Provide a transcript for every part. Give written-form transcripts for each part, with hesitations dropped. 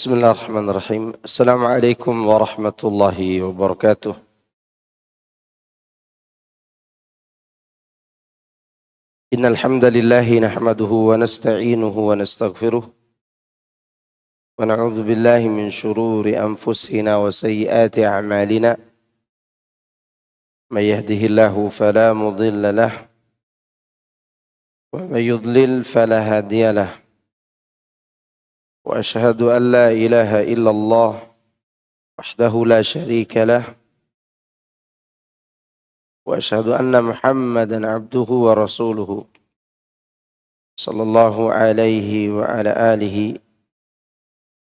بسم الله الرحمن الرحيم. السلام عليكم ورحمة الله وبركاته. إن الحمد لله نحمده ونستعينه ونستغفره ونعوذ بالله من شرور أنفسنا وسيئات أعمالنا. من يهده الله فلا مضل له ومن يضلل فلا هادي له. وأشهد أن لا إله إلا الله وحده لا شريك له وأشهد أن محمدا عبده ورسوله صلى الله عليه وعلى آله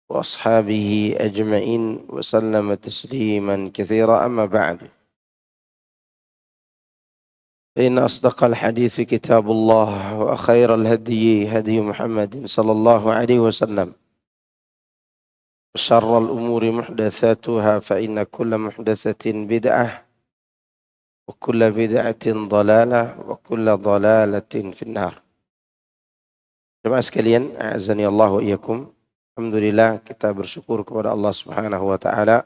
وأصحابه أجمعين وسلم تسليما كثيرا. أما بعد، فإن أصدق الحديث كتاب الله وخير الهدي هدي محمد صلى الله عليه وسلم وشر الأمور محدثاتها فإن كل محدثة بدعة وكل بدعة ضلالة وكل ضلالة في النار. Jemaah sekalian, a'azzani Allah wa iyyakum. Alhamdulillah, kita bersyukur kepada Allah Subhanahu wa taala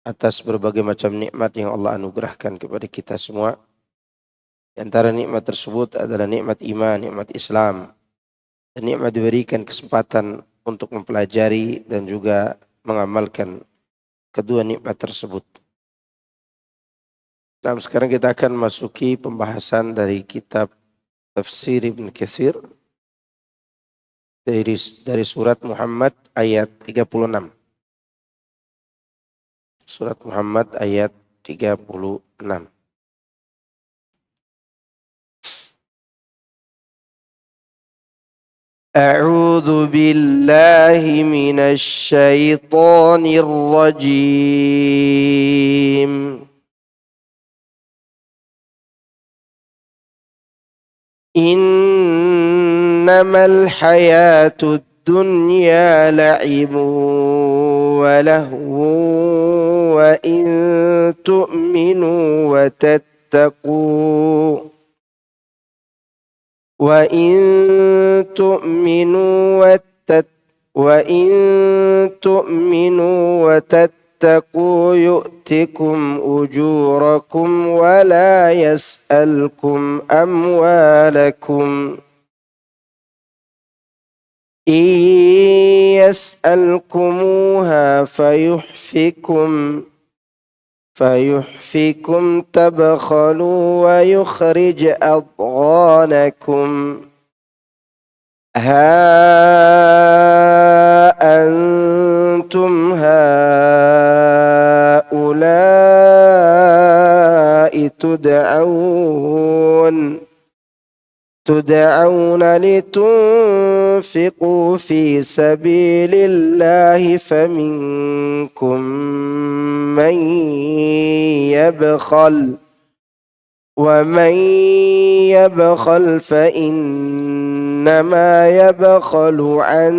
atas berbagai macam nikmat yang Allah anugerahkan kepada kita semua. Di antara nikmat tersebut adalah nikmat iman, nikmat Islam, dan nikmat diberikan kesempatan untuk mempelajari dan juga mengamalkan kedua nikmat tersebut. Nah, sekarang kita akan masuki pembahasan dari kitab Tafsir Ibn Katsir dari surat Muhammad ayat 36. Surat Muhammad ayat 36. A'udzu billahi minasy syaithanir rajim. Innamal hayatud dunya la'ibun wa lahwun wa in tu'minu wa tattaqu وَتَتَّقُوا يُؤْتِكُمْ أُجُورَكُمْ وَلَا يَسْأَلْكُمْ أَمْوَالَكُمْ إِنْ يَسْأَلْكُمُوهَا فيحفكم تبخلوا ويخرج أضغانكم ها أنتم هؤلاء تدعون لتنفقوا في سبيل الله فمنكم من يبخل ومن يبخل فإنما يبخل عن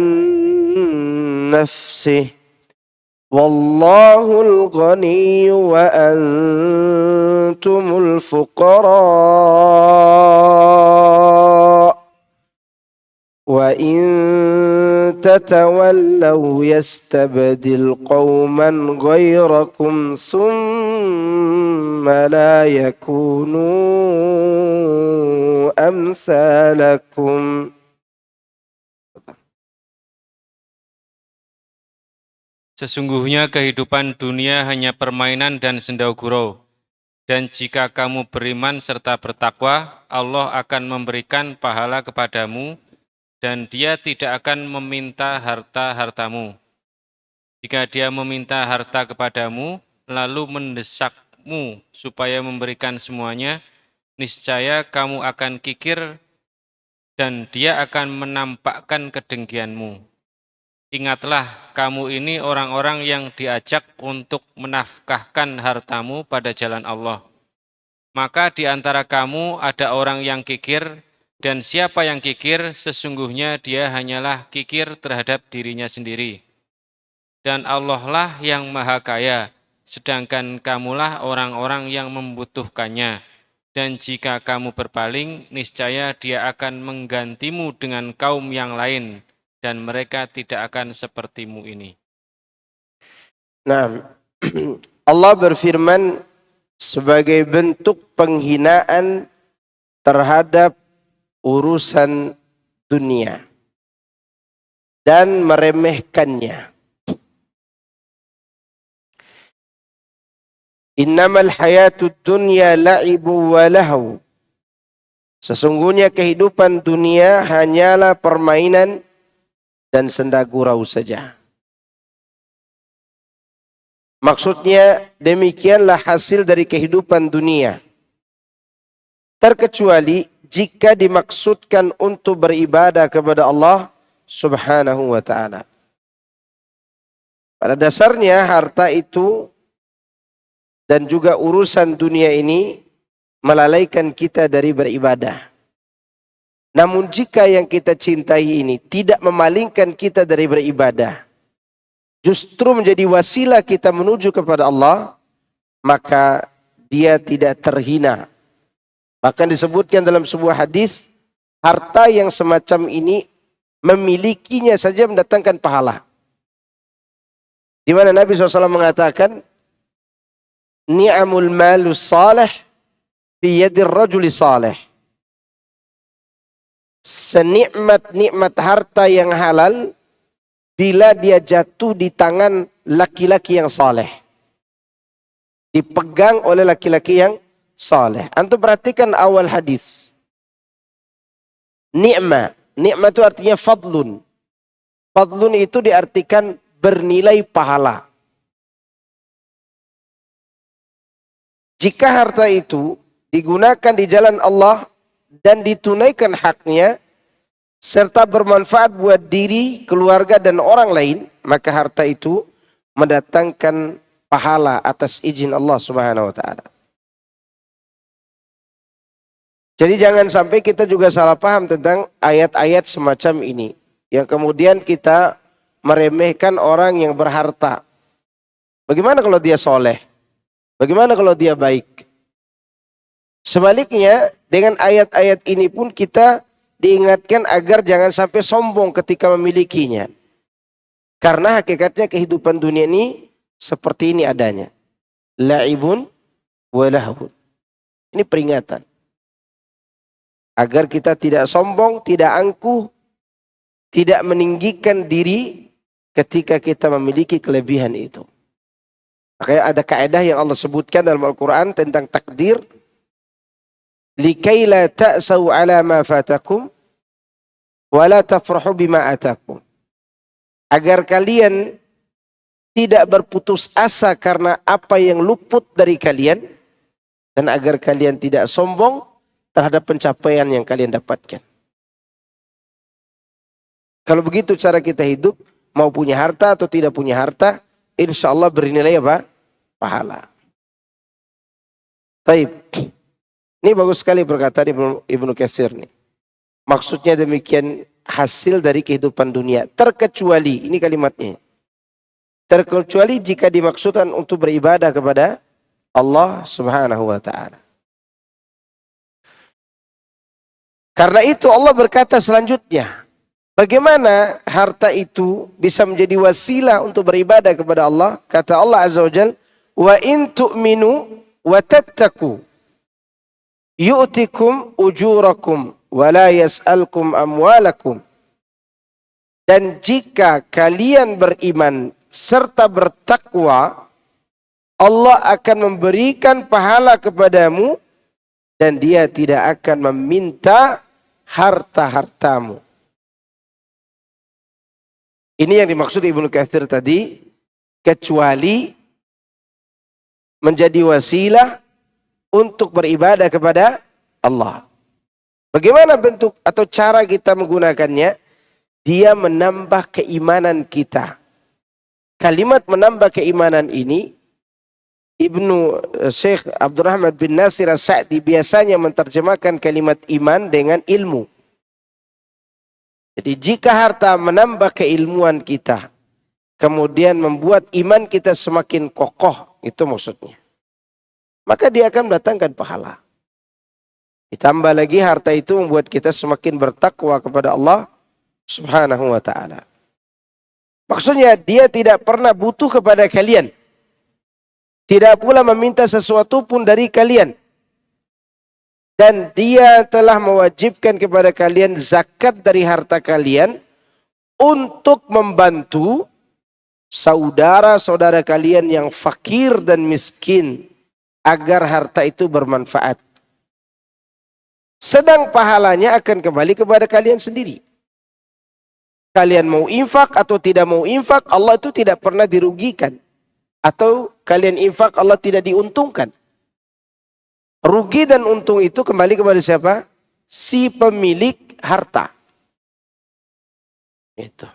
نفسه والله الغني وأنتم الفقراء وإن تتولوا يستبدل قوما غيركم ثم لا يكونوا أمثالكم. Sesungguhnya kehidupan dunia hanya permainan dan senda gurau. Dan jika kamu beriman serta bertakwa, Allah akan memberikan pahala kepadamu dan Dia tidak akan meminta harta-hartamu. Jika Dia meminta harta kepadamu, lalu mendesakmu supaya memberikan semuanya, niscaya kamu akan kikir dan Dia akan menampakkan kedengkianmu. Ingatlah, kamu ini orang-orang yang diajak untuk menafkahkan hartamu pada jalan Allah. Maka di antara kamu ada orang yang kikir, dan siapa yang kikir, sesungguhnya dia hanyalah kikir terhadap dirinya sendiri. Dan Allah lah yang maha kaya, sedangkan kamulah orang-orang yang membutuhkannya. Dan jika kamu berpaling, niscaya Dia akan menggantimu dengan kaum yang lain, dan mereka tidak akan sepertimu ini. Nah, Allah berfirman sebagai bentuk penghinaan terhadap urusan dunia dan meremehkannya. Innamal hayatud dunya la'ibu wa lahu. Sesungguhnya kehidupan dunia hanyalah permainan dan senda gurau saja. Maksudnya demikianlah hasil dari kehidupan dunia. Terkecuali jika dimaksudkan untuk beribadah kepada Allah Subhanahu wa ta'ala. Pada dasarnya harta itu dan juga urusan dunia ini melalaikan kita dari beribadah. Namun jika yang kita cintai ini tidak memalingkan kita dari beribadah, justru menjadi wasilah kita menuju kepada Allah, maka dia tidak terhina. Bahkan disebutkan dalam sebuah hadis, harta yang semacam ini memilikinya saja mendatangkan pahala. Di mana Nabi SAW mengatakan, ni'amul malus salih fi yadir rajuli salih. Senikmat-nikmat harta yang halal bila dia jatuh di tangan laki-laki yang saleh. Dipegang oleh laki-laki yang saleh. Antum perhatikan awal hadis. Ni'mah. Ni'mah itu artinya fadlun. Fadlun itu diartikan bernilai pahala. Jika harta itu digunakan di jalan Allah dan ditunaikan haknya, serta bermanfaat buat diri, keluarga, dan orang lain, maka harta itu mendatangkan pahala atas izin Allah Subhanahu wa ta'ala. Jadi jangan sampai kita juga salah paham tentang ayat-ayat semacam ini, yang kemudian kita meremehkan orang yang berharta. Bagaimana kalau dia soleh? Bagaimana kalau dia baik? Sebaliknya, dengan ayat-ayat ini pun kita diingatkan agar jangan sampai sombong ketika memilikinya. Karena hakikatnya kehidupan dunia ini seperti ini adanya. La'ibun wa lahun. Ini peringatan. Agar kita tidak sombong, tidak angkuh, tidak meninggikan diri ketika kita memiliki kelebihan itu. Makanya ada kaidah yang Allah sebutkan dalam Al-Quran tentang takdir. Likai la ta'saw ala ma fatakum wa la tafrahu bima atakum. Agar kalian tidak berputus asa karena apa yang luput dari kalian, dan agar kalian tidak sombong terhadap pencapaian yang kalian dapatkan. Kalau begitu cara kita hidup, mau punya harta atau tidak punya harta, insya Allah bernilai apa? Pahala. Taib. Ini bagus sekali perkataan Ibnu Katsir nih. Maksudnya demikian, hasil dari kehidupan dunia. Terkecuali, ini kalimatnya. Terkecuali jika dimaksudkan untuk beribadah kepada Allah Subhanahu wa ta'ala. Karena itu Allah berkata selanjutnya, bagaimana harta itu bisa menjadi wasilah untuk beribadah kepada Allah? Kata Allah Azza wa Jalla, wa in tu'minu wa tattaku yu'tikum ujurakum wa la yas'alkum amwalakum. Dan jika kalian beriman serta bertakwa, Allah akan memberikan pahala kepadamu dan dia tidak akan meminta harta-hartamu. Ini yang dimaksud Ibnu Katsir tadi, kecuali menjadi wasilah untuk beribadah kepada Allah. Bagaimana bentuk atau cara kita menggunakannya? Dia menambah keimanan kita. Kalimat menambah keimanan ini, Ibnu Syekh Abdurrahman bin Nasir As-Sa'di biasanya menerjemahkan kalimat iman dengan ilmu. Jadi jika harta menambah keilmuan kita, kemudian membuat iman kita semakin kokoh, itu maksudnya, maka dia akan mendatangkan pahala. Ditambah lagi harta itu membuat kita semakin bertakwa kepada Allah Subhanahu wa ta'ala. Maksudnya dia tidak pernah butuh kepada kalian. Tidak pula meminta sesuatu pun dari kalian. Dan dia telah mewajibkan kepada kalian zakat dari harta kalian untuk membantu saudara-saudara kalian yang fakir dan miskin agar harta itu bermanfaat. Sedang pahalanya akan kembali kepada kalian sendiri. Kalian mau infak atau tidak mau infak, Allah itu tidak pernah dirugikan. Atau kalian infak, Allah tidak diuntungkan. Rugi dan untung itu kembali kepada siapa? Si pemilik harta. Itu.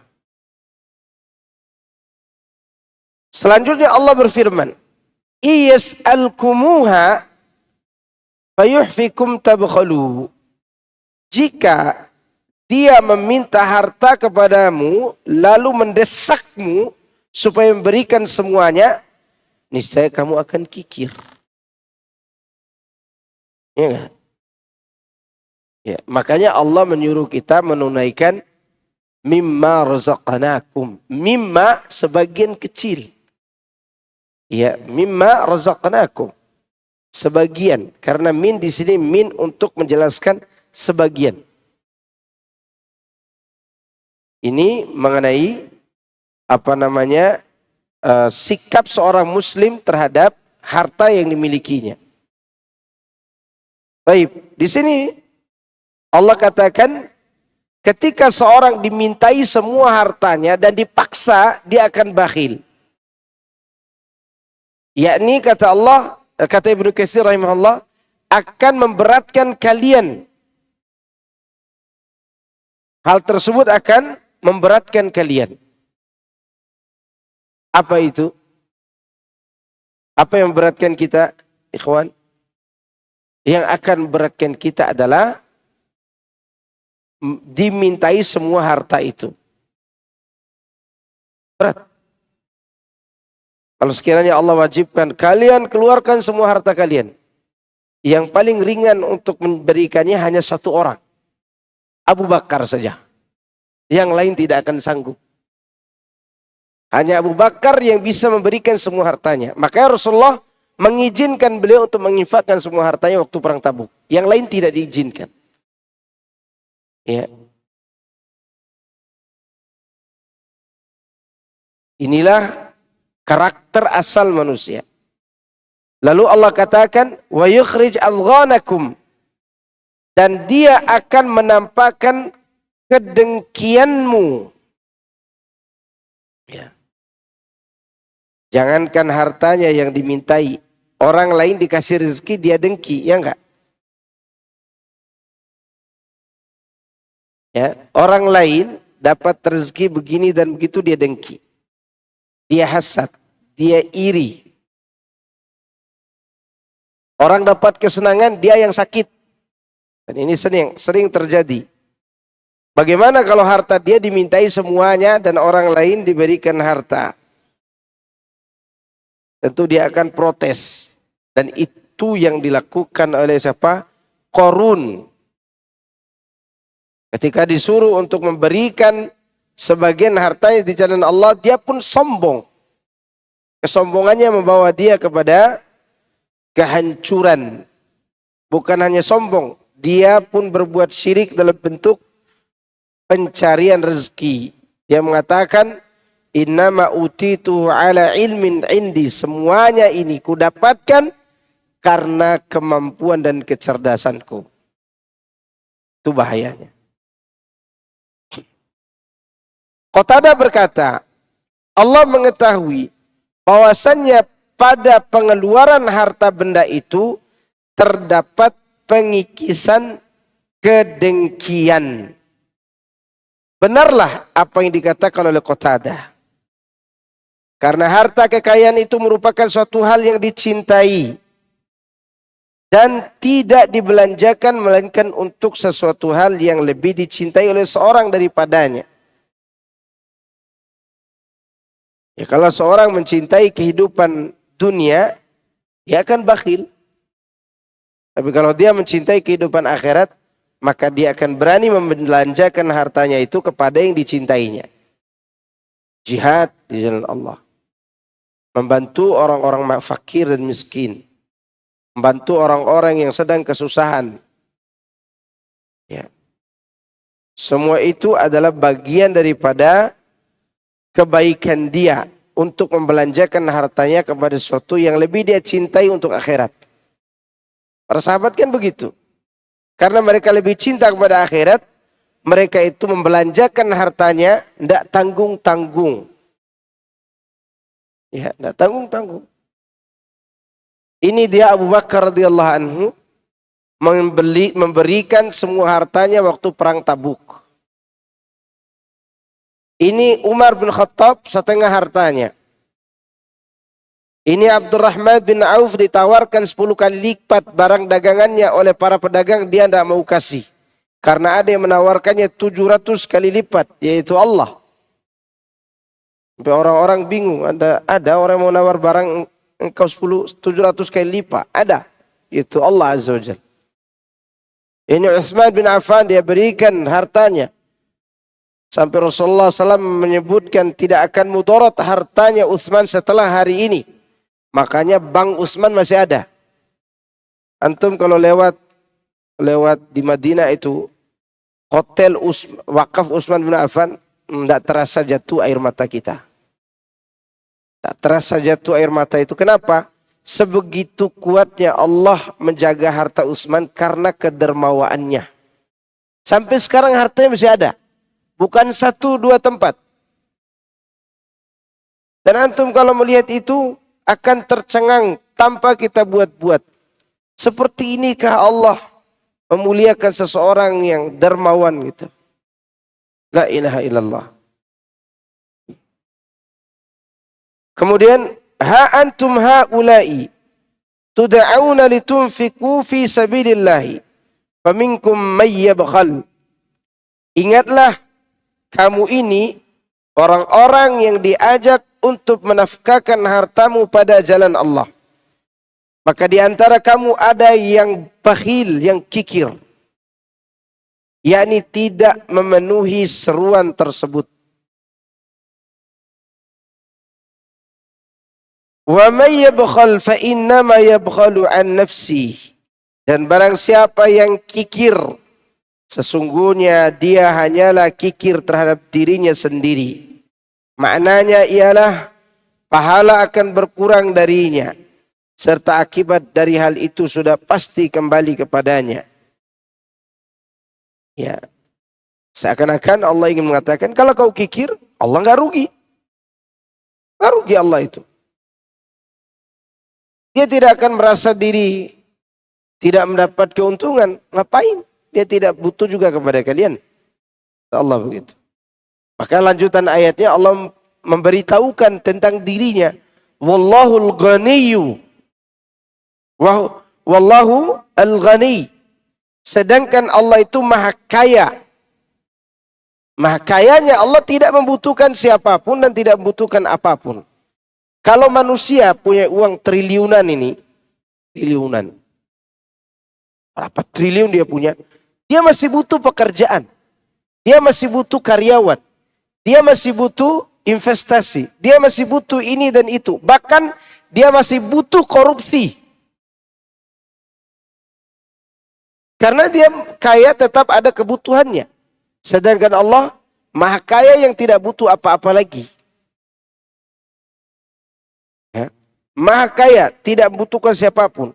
Selanjutnya Allah berfirman, "Iyas'alkumuha fayuhfikum tabkhalu." Jika dia meminta harta kepadamu lalu mendesakmu supaya memberikan semuanya, niscaya kamu akan kikir. Ya enggak? Ya, makanya Allah menyuruh kita menunaikan mimma razaqnakum. Mimma sebagian kecil. Ya, mimma razaqnakum. Sebagian, karena min di sini min untuk menjelaskan sebagian. Ini mengenai sikap seorang muslim terhadap harta yang dimilikinya. Baik, di sini Allah katakan ketika seorang dimintai semua hartanya dan dipaksa, dia akan bakhil. Yakni kata Allah, kata Ibnu Katsir rahimahullah, akan memberatkan kalian. Hal tersebut akan memberatkan kalian. Apa itu? Apa yang memberatkan kita, ikhwan? Yang akan memberatkan kita adalah dimintai semua harta itu. Berat. Kalau sekiranya Allah wajibkan, kalian keluarkan semua harta kalian. Yang paling ringan untuk memberikannya hanya satu orang. Abu Bakar saja. Yang lain tidak akan sanggup. Hanya Abu Bakar yang bisa memberikan semua hartanya. Makanya Rasulullah mengizinkan beliau untuk menginfakkan semua hartanya waktu perang Tabuk. Yang lain tidak diizinkan. Ya. Inilah karakter asal manusia. Lalu Allah katakan, wa yukhrij adghanakum, dan dia akan menampakkan kedengkianmu. Ya. Jangankan hartanya yang dimintai, orang lain dikasih rezeki dia dengki, ya enggak? Ya, orang lain dapat rezeki begini dan begitu dia dengki. Dia hasad, dia iri. Orang dapat kesenangan, dia yang sakit. Dan ini sering terjadi. Bagaimana kalau harta dia dimintai semuanya dan orang lain diberikan harta? Tentu dia akan protes. Dan itu yang dilakukan oleh siapa? Qarun. Ketika disuruh untuk memberikan sebagian hartanya di jalan Allah, dia pun sombong. Kesombongannya membawa dia kepada kehancuran. Bukan hanya sombong, dia pun berbuat syirik dalam bentuk pencarian rezeki. Dia mengatakan, innama utitu ala ilmin indi. Semuanya ini kudapatkan karena kemampuan dan kecerdasanku. Itu bahayanya. Qatadah berkata, Allah mengetahui bahwasannya pada pengeluaran harta benda itu terdapat pengikisan kedengkian. Benarlah apa yang dikatakan oleh Qatadah. Karena harta kekayaan itu merupakan suatu hal yang dicintai dan tidak dibelanjakan melainkan untuk sesuatu hal yang lebih dicintai oleh seorang daripadanya. Ya, kalau seorang mencintai kehidupan dunia, dia akan bakhil. Tapi kalau dia mencintai kehidupan akhirat, maka dia akan berani membelanjakan hartanya itu kepada yang dicintainya. Jihad di jalan Allah. Membantu orang-orang fakir dan miskin. Membantu orang-orang yang sedang kesusahan. Ya. Semua itu adalah bagian daripada kebaikan dia untuk membelanjakan hartanya kepada sesuatu yang lebih dia cintai untuk akhirat. Para sahabat kan begitu. Karena mereka lebih cinta kepada akhirat, mereka itu membelanjakan hartanya tidak tanggung-tanggung. Ya, tidak tanggung-tanggung. Ini dia Abu Bakar radhiyallahu anhu memberikan semua hartanya waktu perang Tabuk. Ini Umar bin Khattab setengah hartanya. Ini Abdurrahman bin Auf ditawarkan 10 kali lipat barang dagangannya oleh para pedagang, dia tidak mau kasih. Karena ada yang menawarkannya 700 kali lipat, yaitu Allah. Sampai orang-orang bingung, ada orang mau nawar barang engkau 700 kali lipat, ada. Itu Allah Azza wa Jalla. Ini Utsman bin Affan, dia berikan hartanya. Sampai Rasulullah SAW menyebutkan tidak akan mudarat hartanya Utsman setelah hari ini. Makanya Bank Utsman masih ada. Antum kalau lewat di Madinah itu hotel wakaf Utsman bin Affan, tidak terasa jatuh air mata kita. Tidak terasa jatuh air mata itu. Kenapa? Sebegitu kuatnya Allah menjaga harta Utsman karena kedermawaannya. Sampai sekarang hartanya masih ada. Bukan 1, 2 tempat. Dan antum kalau melihat itu akan tercengang tanpa kita buat-buat. Seperti inikah Allah memuliakan seseorang yang dermawan gitu. La ilaha illallah. Kemudian ha antum haula'i tud'auna litunfiqu fi sabilillah faminkum may yabkhal. Ingatlah kamu ini orang-orang yang diajak untuk menafkahkan hartamu pada jalan Allah. Maka di antara kamu ada yang bakhil, yang kikir. Yakni tidak memenuhi seruan tersebut. Wa may yabkhal fa innama yabkhalu an nafsi. Dan barang siapa yang kikir, sesungguhnya dia hanyalah kikir terhadap dirinya sendiri. Maknanya ialah pahala akan berkurang darinya, serta akibat dari hal itu sudah pasti kembali kepadanya. Ya, seakan-akan Allah ingin mengatakan kalau kau kikir, Allah nggak rugi. Nggak rugi Allah itu. Dia tidak akan merasa diri tidak mendapat keuntungan. Ngapain? Dia tidak butuh juga kepada kalian. Allah begitu. Maka lanjutan ayatnya Allah memberitahukan tentang dirinya. Wallahul ghaniyyu. Wallahu al-ghani. Sedangkan Allah itu maha kaya. Maha kayanya Allah tidak membutuhkan siapapun dan tidak membutuhkan apapun. Kalau manusia punya uang triliunan ini. Triliunan. Berapa triliun dia punya? Dia masih butuh pekerjaan. Dia masih butuh karyawan. Dia masih butuh investasi. Dia masih butuh ini dan itu. Bahkan dia masih butuh korupsi. Karena dia kaya tetap ada kebutuhannya. Sedangkan Allah maha kaya yang tidak butuh apa-apa lagi. Ya. Maha kaya tidak membutuhkan siapapun.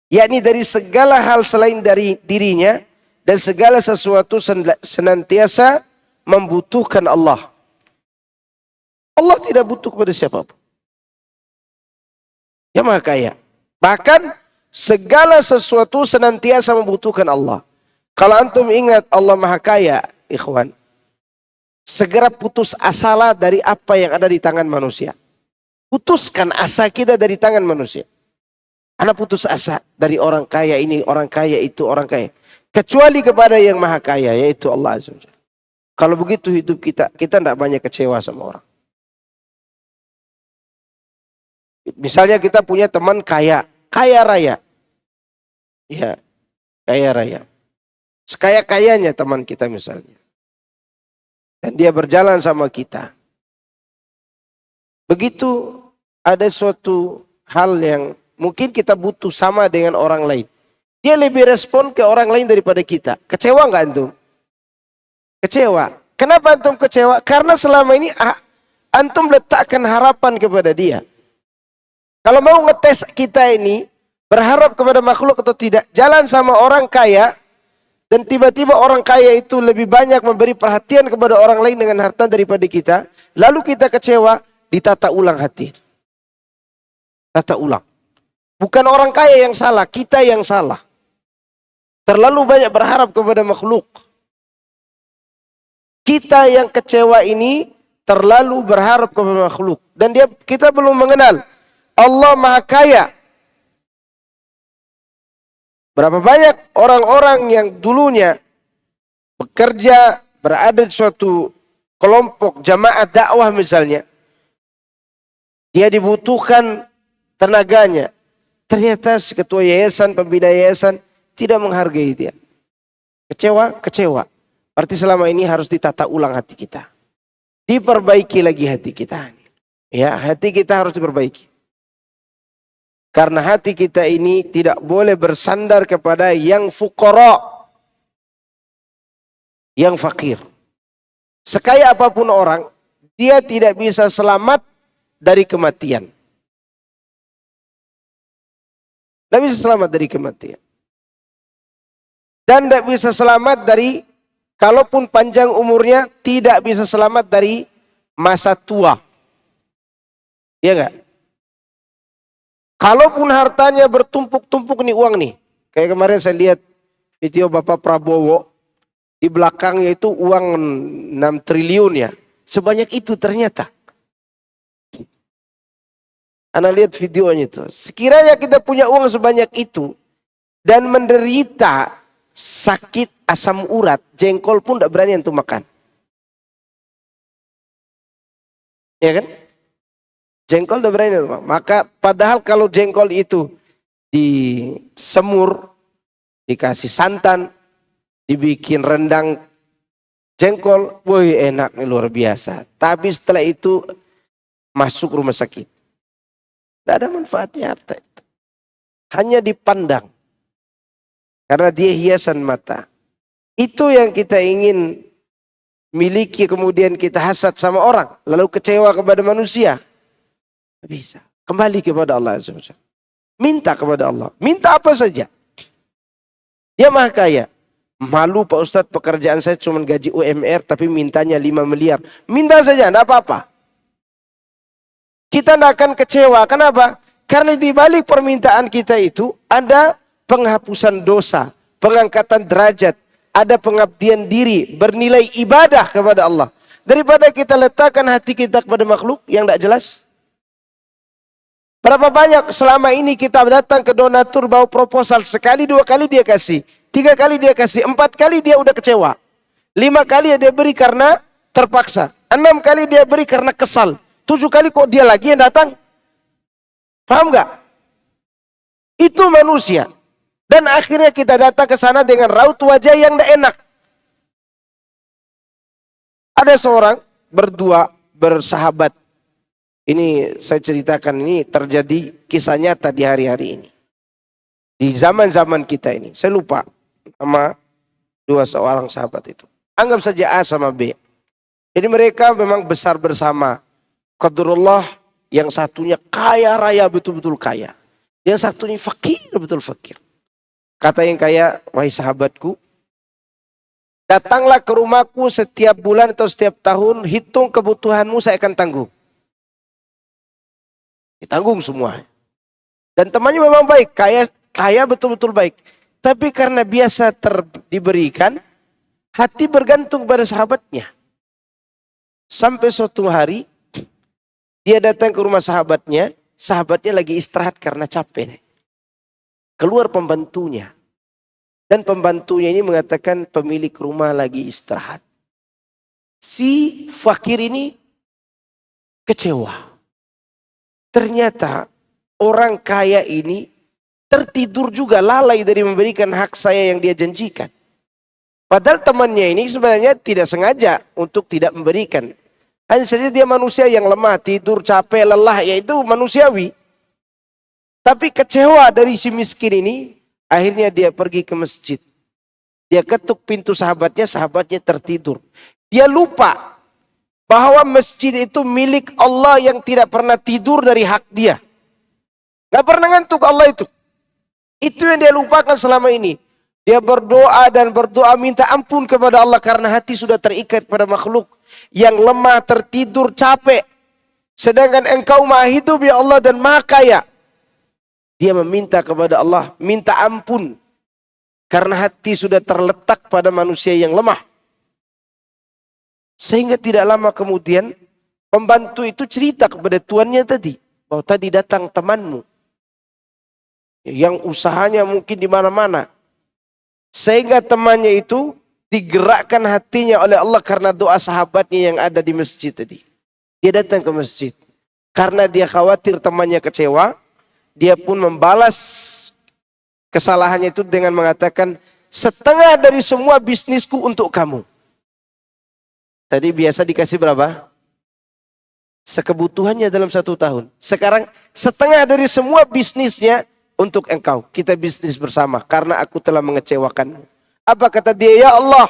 Yakni dari segala hal selain dari dirinya. Dan segala sesuatu senantiasa membutuhkan Allah. Allah tidak butuh kepada siapapun. Dia maha kaya. Bahkan segala sesuatu senantiasa membutuhkan Allah. Kalau antum ingat Allah maha kaya, ikhwan, segera putus asalah dari apa yang ada di tangan manusia. Putuskan asa kita dari tangan manusia. Anak putus asa dari orang kaya ini, orang kaya itu, orang kaya. Kecuali kepada yang maha kaya, yaitu Allah Azza wa Jalla. Kalau begitu hidup kita tidak banyak kecewa sama orang. Misalnya kita punya teman kaya raya. Ya, kaya raya. sekaya-kayanya teman kita misalnya. Dan dia berjalan sama kita. Begitu ada suatu hal yang mungkin kita butuh sama dengan orang lain. Dia lebih respon ke orang lain daripada kita. Kecewa nggak antum? Kecewa. Kenapa antum kecewa? Karena selama ini antum letakkan harapan kepada dia. Kalau mau ngetes kita ini, berharap kepada makhluk atau tidak, jalan sama orang kaya, dan tiba-tiba orang kaya itu lebih banyak memberi perhatian kepada orang lain dengan harta daripada kita, lalu kita kecewa, ditata ulang hati. Tata ulang. Bukan orang kaya yang salah, kita yang salah. Terlalu banyak berharap kepada makhluk. Kita yang kecewa ini terlalu berharap kepada makhluk. Dan kita belum mengenal Allah Maha Kaya. Berapa banyak orang-orang yang dulunya bekerja, berada di suatu kelompok jamaah dakwah misalnya. Dia dibutuhkan tenaganya. Ternyata si ketua yayasan, pembina yayasan tidak menghargai dia. Kecewa, kecewa. Berarti selama ini harus ditata ulang hati kita. Diperbaiki lagi hati kita. Ya, hati kita harus diperbaiki. Karena hati kita ini tidak boleh bersandar kepada yang fuqara, yang fakir. Sekaya apapun orang, dia tidak bisa selamat dari kematian. Tidak bisa selamat dari kematian. Dan tidak bisa selamat dari, kalaupun panjang umurnya, tidak bisa selamat dari masa tua. Iya enggak? Kalaupun hartanya bertumpuk-tumpuk nih uang nih. Kayak kemarin saya lihat video Bapak Prabowo. Di belakangnya itu uang 6 triliun ya. Sebanyak itu ternyata. Anda lihat videonya itu. Sekiranya kita punya uang sebanyak itu. Dan menderita sakit asam urat. Jengkol pun tidak berani untuk makan. Ya kan? Jengkol udah berani. Maka padahal kalau jengkol itu disemur, dikasih santan, dibikin rendang jengkol, woi enak luar biasa. Tapi setelah itu masuk rumah sakit. Tidak ada manfaatnya harta itu. Hanya dipandang. Karena dia hiasan mata. Itu yang kita ingin miliki kemudian kita hasad sama orang. Lalu kecewa kepada manusia. Bisa. Kembali kepada Allah Azza wa Jalla. Minta kepada Allah. Minta apa saja. Dia Maha Kaya. Malu Pak Ustadz, pekerjaan saya cuma gaji UMR tapi mintanya 5 miliar. Minta saja, tidak apa-apa. Kita tidak akan kecewa. Kenapa? Karena di balik permintaan kita itu ada penghapusan dosa, pengangkatan derajat, ada pengabdian diri, bernilai ibadah kepada Allah. Daripada kita letakkan hati kita kepada makhluk yang tidak jelas. Berapa banyak selama ini kita datang ke donatur bawa proposal, sekali 2 kali dia kasih, 3 kali dia kasih, 4 kali dia udah kecewa, 5 kali dia beri karena terpaksa, 6 kali dia beri karena kesal, 7 kali kok dia lagi yang datang. Paham gak? Itu manusia. Dan akhirnya kita datang ke sana dengan raut wajah yang tidak enak. Ada seorang berdua bersahabat. Ini saya ceritakan, ini terjadi kisah nyata di hari-hari ini. Di zaman-zaman kita ini. Saya lupa sama 2 seorang sahabat itu. Anggap saja A sama B. Jadi mereka memang besar bersama. Qadarullah, yang satunya kaya raya, betul-betul kaya. Yang satunya fakir, betul fakir. Kata yang kaya, wahai sahabatku, datanglah ke rumahku setiap bulan atau setiap tahun, hitung kebutuhanmu, saya akan tanggung. Ditanggung semua. Dan temannya memang baik, kaya betul-betul baik. Tapi karena biasa diberikan, hati bergantung pada sahabatnya. Sampai suatu hari, dia datang ke rumah sahabatnya lagi istirahat karena capek. Keluar pembantunya. Dan pembantunya ini mengatakan pemilik rumah lagi istirahat. Si fakir ini kecewa. Ternyata orang kaya ini tertidur juga, lalai dari memberikan hak saya yang dia janjikan. Padahal temannya ini sebenarnya tidak sengaja untuk tidak memberikan. Hanya saja dia manusia yang lemah, tidur, capek, lelah, yaitu manusiawi. Tapi kecewa dari si miskin ini, akhirnya dia pergi ke masjid. Dia ketuk pintu sahabatnya, sahabatnya tertidur. Dia lupa bahwa masjid itu milik Allah yang tidak pernah tidur dari hak dia. Gak pernah ngantuk Allah itu. Itu yang dia lupakan selama ini. Dia berdoa dan berdoa minta ampun kepada Allah karena hati sudah terikat pada makhluk yang lemah, tertidur, capek. Sedangkan engkau maha hidup ya Allah dan maha kaya. Dia meminta kepada Allah, minta ampun. Karena hati sudah terletak pada manusia yang lemah. Sehingga tidak lama kemudian, pembantu itu cerita kepada tuannya tadi. Bahwa tadi datang temanmu. Yang usahanya mungkin di mana-mana. Sehingga temannya itu digerakkan hatinya oleh Allah karena doa sahabatnya yang ada di masjid tadi. Dia datang ke masjid. Karena dia khawatir temannya kecewa. Dia pun membalas kesalahannya itu dengan mengatakan, setengah dari semua bisnisku untuk kamu. Tadi biasa dikasih berapa? Sekebutuhannya dalam 1 tahun. Sekarang setengah dari semua bisnisnya untuk engkau. Kita bisnis bersama karena aku telah mengecewakanmu. Apa kata dia? Ya Allah,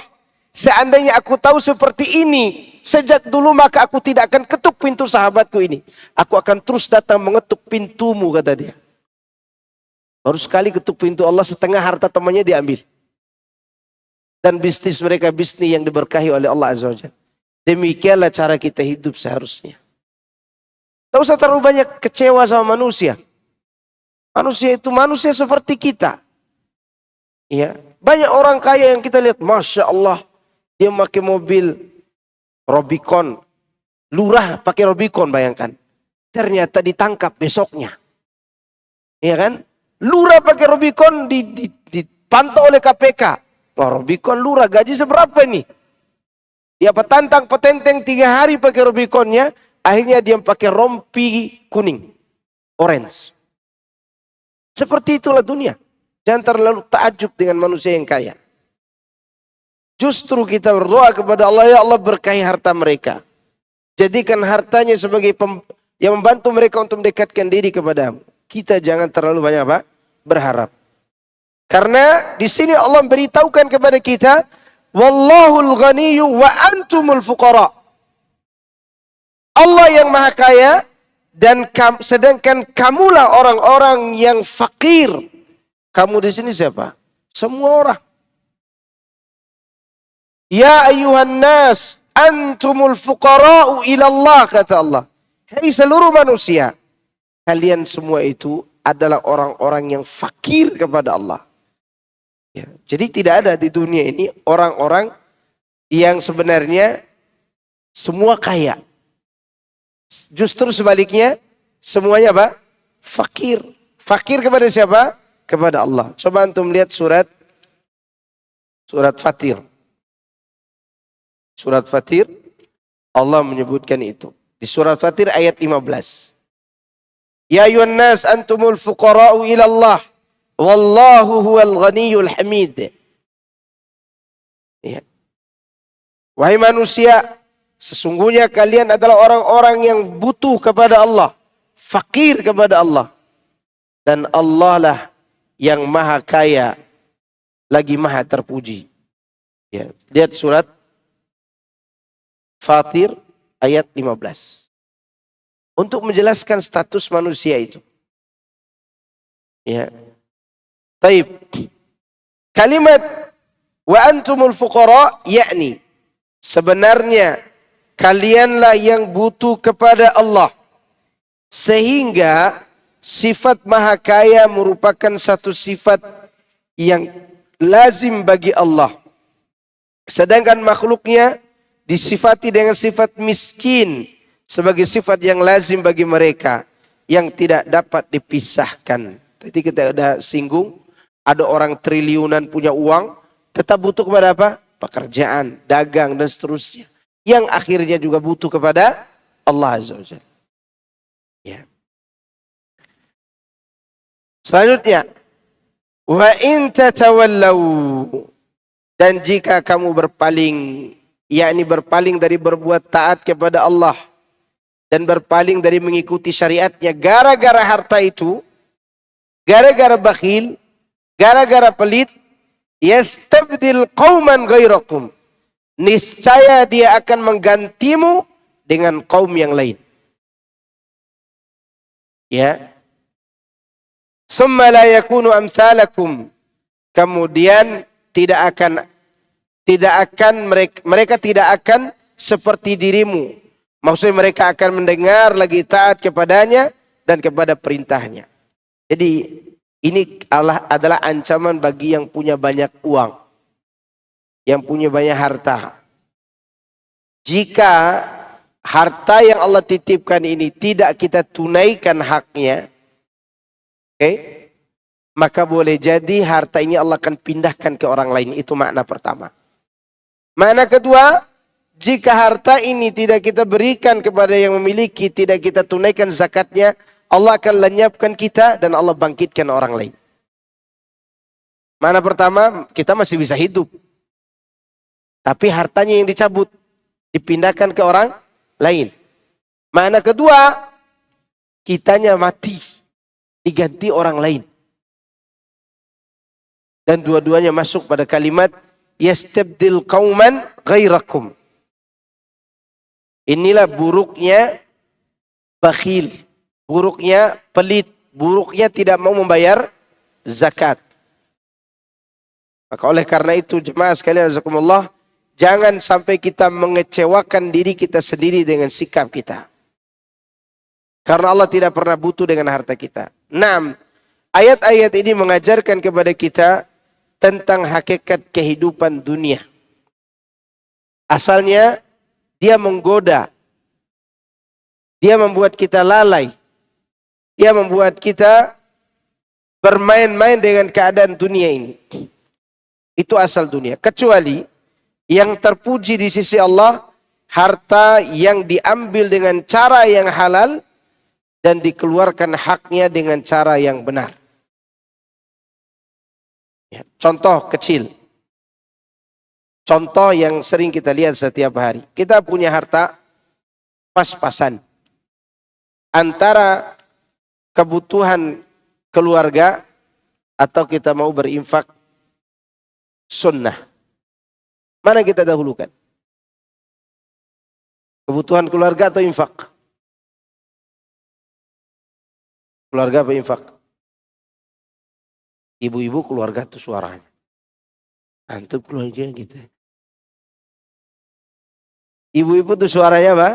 seandainya aku tahu seperti ini sejak dulu maka aku tidak akan ketuk pintu sahabatku ini. Aku akan terus datang mengetuk pintumu, kata dia. Baru sekali ketuk pintu Allah, setengah harta temannya diambil. Dan bisnis mereka bisnis yang diberkahi oleh Allah Azza wa Jalla. Demikianlah cara kita hidup seharusnya. Tak usah terlalu banyak kecewa sama manusia. Manusia itu manusia seperti kita. Ya, banyak orang kaya yang kita lihat, Masya Allah, dia pakai mobil Rubicon. Lurah pakai Rubicon, bayangkan. Ternyata ditangkap besoknya. Iya kan? Lurah pakai Rubicon dipantau oleh KPK. Wah, Rubicon lurah gaji seberapa ini? Dia petenteng 3 hari pakai Rubiconnya. Akhirnya dia pakai rompi kuning. Orange. Seperti itulah dunia. Jangan terlalu takjub dengan manusia yang kaya. Justru kita berdoa kepada Allah, ya Allah berkahi harta mereka. Jadikan hartanya sebagai yang membantu mereka untuk mendekatkan diri kepadamu. Kita jangan terlalu banyak apa? Berharap. Karena di sini Allah beritahukan kepada kita, Wallahul ghaniyyu wa antumul fuqara. Allah yang maha kaya dan sedangkan kamulah orang-orang yang fakir. Kamu di sini siapa? Semua orang. Ya ayuhan nas, antumul fuqara'u ilallah, kata Allah. Hai seluruh manusia, kalian semua itu adalah orang-orang yang fakir kepada Allah. Ya, jadi tidak ada di dunia ini orang-orang yang sebenarnya semua kaya. Justru sebaliknya, semuanya apa? Fakir. Fakir kepada siapa? Kepada Allah. Coba antum lihat surat Fatir. Surat Fatir, Allah menyebutkan itu. Di surat Fatir ayat 15. Ya ayuhan nas antumul fuqara'u ilallah. Wallahu huwal ghaniyul hamid. Ya. Wahai manusia, sesungguhnya kalian adalah orang-orang yang butuh kepada Allah. Fakir kepada Allah. Dan Allah lah yang maha kaya, lagi maha terpuji. Ya. Lihat surat Fatir ayat 15. Untuk menjelaskan status manusia itu. Ya. Taib. Kalimat wa antumul fuqara, yakni sebenarnya kalianlah yang butuh kepada Allah. Sehingga sifat maha kaya merupakan satu sifat yang lazim bagi Allah. Sedangkan makhluknya disifati dengan sifat miskin sebagai sifat yang lazim bagi mereka yang tidak dapat dipisahkan. Tadi kita sudah singgung, ada orang triliunan punya uang, tetap butuh kepada apa? Pekerjaan, dagang dan seterusnya. Yang akhirnya juga butuh kepada Allah Azza wa Jalla. Ya. Selanjutnya, wa in tatawallaw, Dan jika kamu berpaling, yakni berpaling dari berbuat taat kepada Allah dan berpaling dari mengikuti syariatnya gara-gara harta itu, gara-gara bakhil, gara-gara pelit, yastabdil qauman ghairakum. Niscaya dia akan menggantimu dengan kaum yang lain. Ya. Summa la yakunu amsalakum. Kemudian mereka tidak akan seperti dirimu. Maksudnya mereka akan mendengar lagi taat kepadanya dan kepada perintahnya. Jadi ini adalah ancaman bagi yang punya banyak uang, yang punya banyak harta. Jika harta yang Allah titipkan ini tidak kita tunaikan haknya, maka boleh jadi harta ini Allah akan pindahkan ke orang lain. Itu makna pertama. Makna kedua, jika harta ini tidak kita berikan kepada yang memiliki, tidak kita tunaikan zakatnya, Allah akan lenyapkan kita dan Allah bangkitkan orang lain. Makna pertama, kita masih bisa hidup. Tapi hartanya yang dicabut, dipindahkan ke orang lain. Makna kedua, kitanya mati, diganti orang lain. Dan dua-duanya masuk pada kalimat yastabdil qauman ghairakum. Inilah buruknya bakhil, buruknya pelit, buruknya tidak mau membayar zakat. Maka oleh karena itu jemaah sekalian jazakumullah, jangan sampai kita mengecewakan diri kita sendiri dengan sikap kita. Karena Allah tidak pernah butuh dengan harta kita. 6. Ayat-ayat ini mengajarkan kepada kita tentang hakikat kehidupan dunia. Asalnya dia menggoda. Dia membuat kita lalai. Dia membuat kita bermain-main dengan keadaan dunia ini. Itu asal dunia. Kecuali yang terpuji di sisi Allah, harta yang diambil dengan cara yang halal dan dikeluarkan haknya dengan cara yang benar. Contoh kecil. Contoh yang sering kita lihat setiap hari. Kita punya harta pas-pasan antara kebutuhan keluarga atau kita mau berinfak sunnah. Mana kita dahulukan? Kebutuhan keluarga atau infak? Keluarga apa infak? Ibu-ibu keluarga itu suaranya. Antum keluarga gitu. Ibu-ibu itu suaranya apa?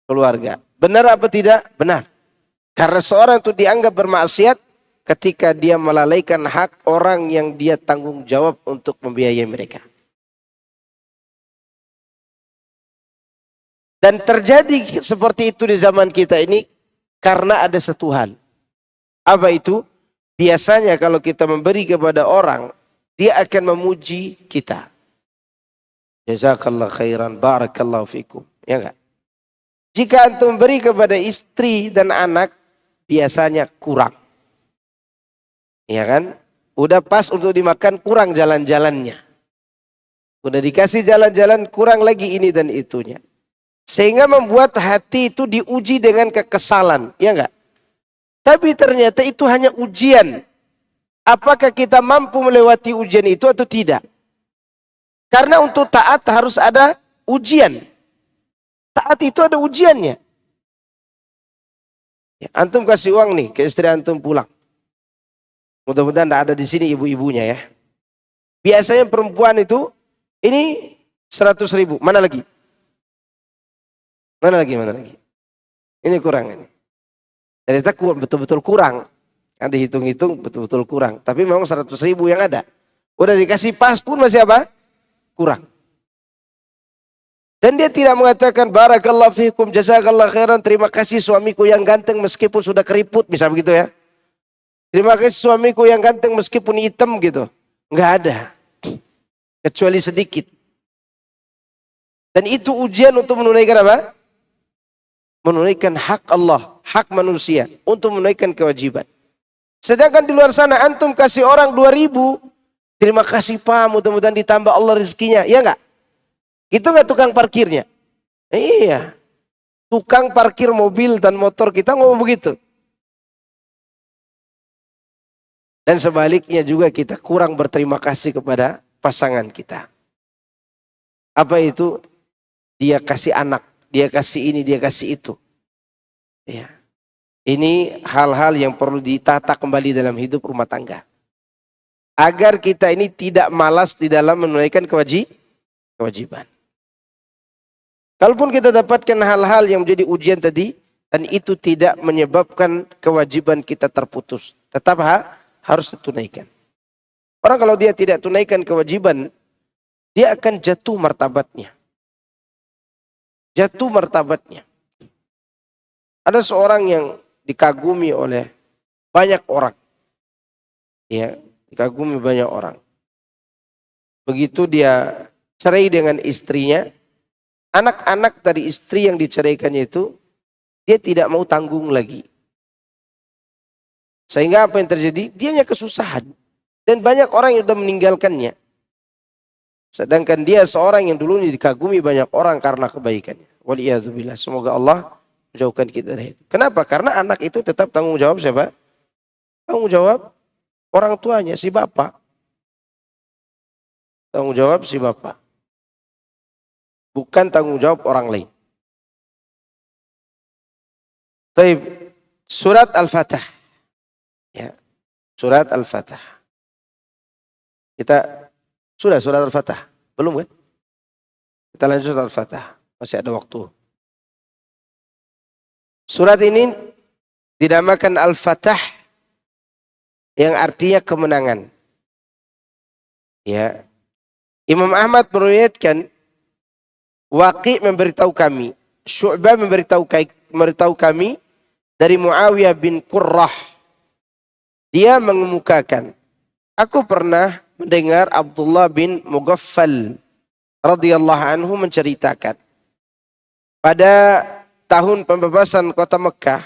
Keluarga. Benar apa tidak? Benar. Karena seorang itu dianggap bermaksiat ketika dia melalaikan hak orang yang dia tanggung jawab untuk membiayai mereka. Dan terjadi seperti itu di zaman kita ini karena ada satu hal. Apa itu? Biasanya kalau kita memberi kepada orang, dia akan memuji kita. Jazakallah khairan, barakallahu fikum. Ya enggak? Jika antum memberi kepada istri dan anak, biasanya kurang. Ya kan? Udah pas untuk dimakan, kurang jalan-jalannya. Udah dikasih jalan-jalan, kurang lagi ini dan itunya. Sehingga membuat hati itu diuji dengan kekesalan. Ya enggak? Tapi ternyata itu hanya ujian. Apakah kita mampu melewati ujian itu atau tidak? Karena untuk taat harus ada ujian. Taat itu ada ujiannya. Ya, antum kasih uang nih ke istri antum pulang. Mudah-mudahan tidak ada di sini ibu-ibunya ya. Biasanya perempuan itu, ini 100.000. Mana lagi? Mana lagi? Ini kurang ini. Ternyata betul-betul kurang. Kan dihitung-hitung betul-betul kurang. Tapi memang 100.000 yang ada. Udah dikasih pas pun masih apa? Kurang. Dan dia tidak mengatakan barakallahu fiikum, jazakallahu khairan, terima kasih suamiku yang ganteng meskipun sudah keriput, bisa begitu ya. Terima kasih suamiku yang ganteng meskipun hitam gitu. Enggak ada. Kecuali sedikit. Dan itu ujian untuk menunaikan apa? Menunaikan hak Allah, hak manusia, untuk menunaikan kewajiban. Sedangkan di luar sana antum kasih orang 2.000, Terima kasih Pak, mudah-mudahan ditambah Allah rezekinya. Ya enggak? Itu enggak tukang parkirnya? Iya. Tukang parkir mobil dan motor kita ngomong begitu. Dan sebaliknya juga kita kurang berterima kasih kepada pasangan kita. Apa itu? Dia kasih anak, dia kasih ini, dia kasih itu. Ya. Ini hal-hal yang perlu ditata kembali dalam hidup rumah tangga. Agar kita ini tidak malas di dalam menunaikan kewajiban. Kalaupun kita dapatkan hal-hal yang menjadi ujian tadi, dan itu tidak menyebabkan kewajiban kita terputus. Tetap harus ditunaikan. Orang kalau dia tidak tunaikan kewajiban, dia akan jatuh martabatnya. Jatuh martabatnya. Ada seorang yang dikagumi oleh banyak orang. Ya, dikagumi banyak orang. Begitu dia cerai dengan istrinya, anak-anak dari istri yang diceraikannya itu, dia tidak mau tanggung lagi. Sehingga apa yang terjadi? Dianya kesusahan. Dan banyak orang yang sudah meninggalkannya. Sedangkan dia seorang yang dulunya dikagumi banyak orang karena kebaikannya. Waliyadzubillah. Semoga Allah menjauhkan kita dari itu. Kenapa? Karena anak itu tetap tanggung jawab siapa? Tanggung jawab orang tuanya, si bapak. Tanggung jawab si bapak. Bukan tanggung jawab orang lain. Baik, surat Al-Fatah. Ya, surat Al-Fatah. Kita sudah surat Al-Fatah? Belum kan? Kita lanjut surat Al-Fatah. Masih ada waktu. Surat ini dinamakan Al-Fatah yang artinya kemenangan. Ya. Imam Ahmad meriwayatkan, Waqi memberitahu kami, Syu'bah memberitahu kami dari Muawiyah bin Qurrah. Dia mengemukakan, aku pernah mendengar Abdullah bin Mughaffal radhiyallahu anhu menceritakan, pada tahun pembebasan kota Mekah,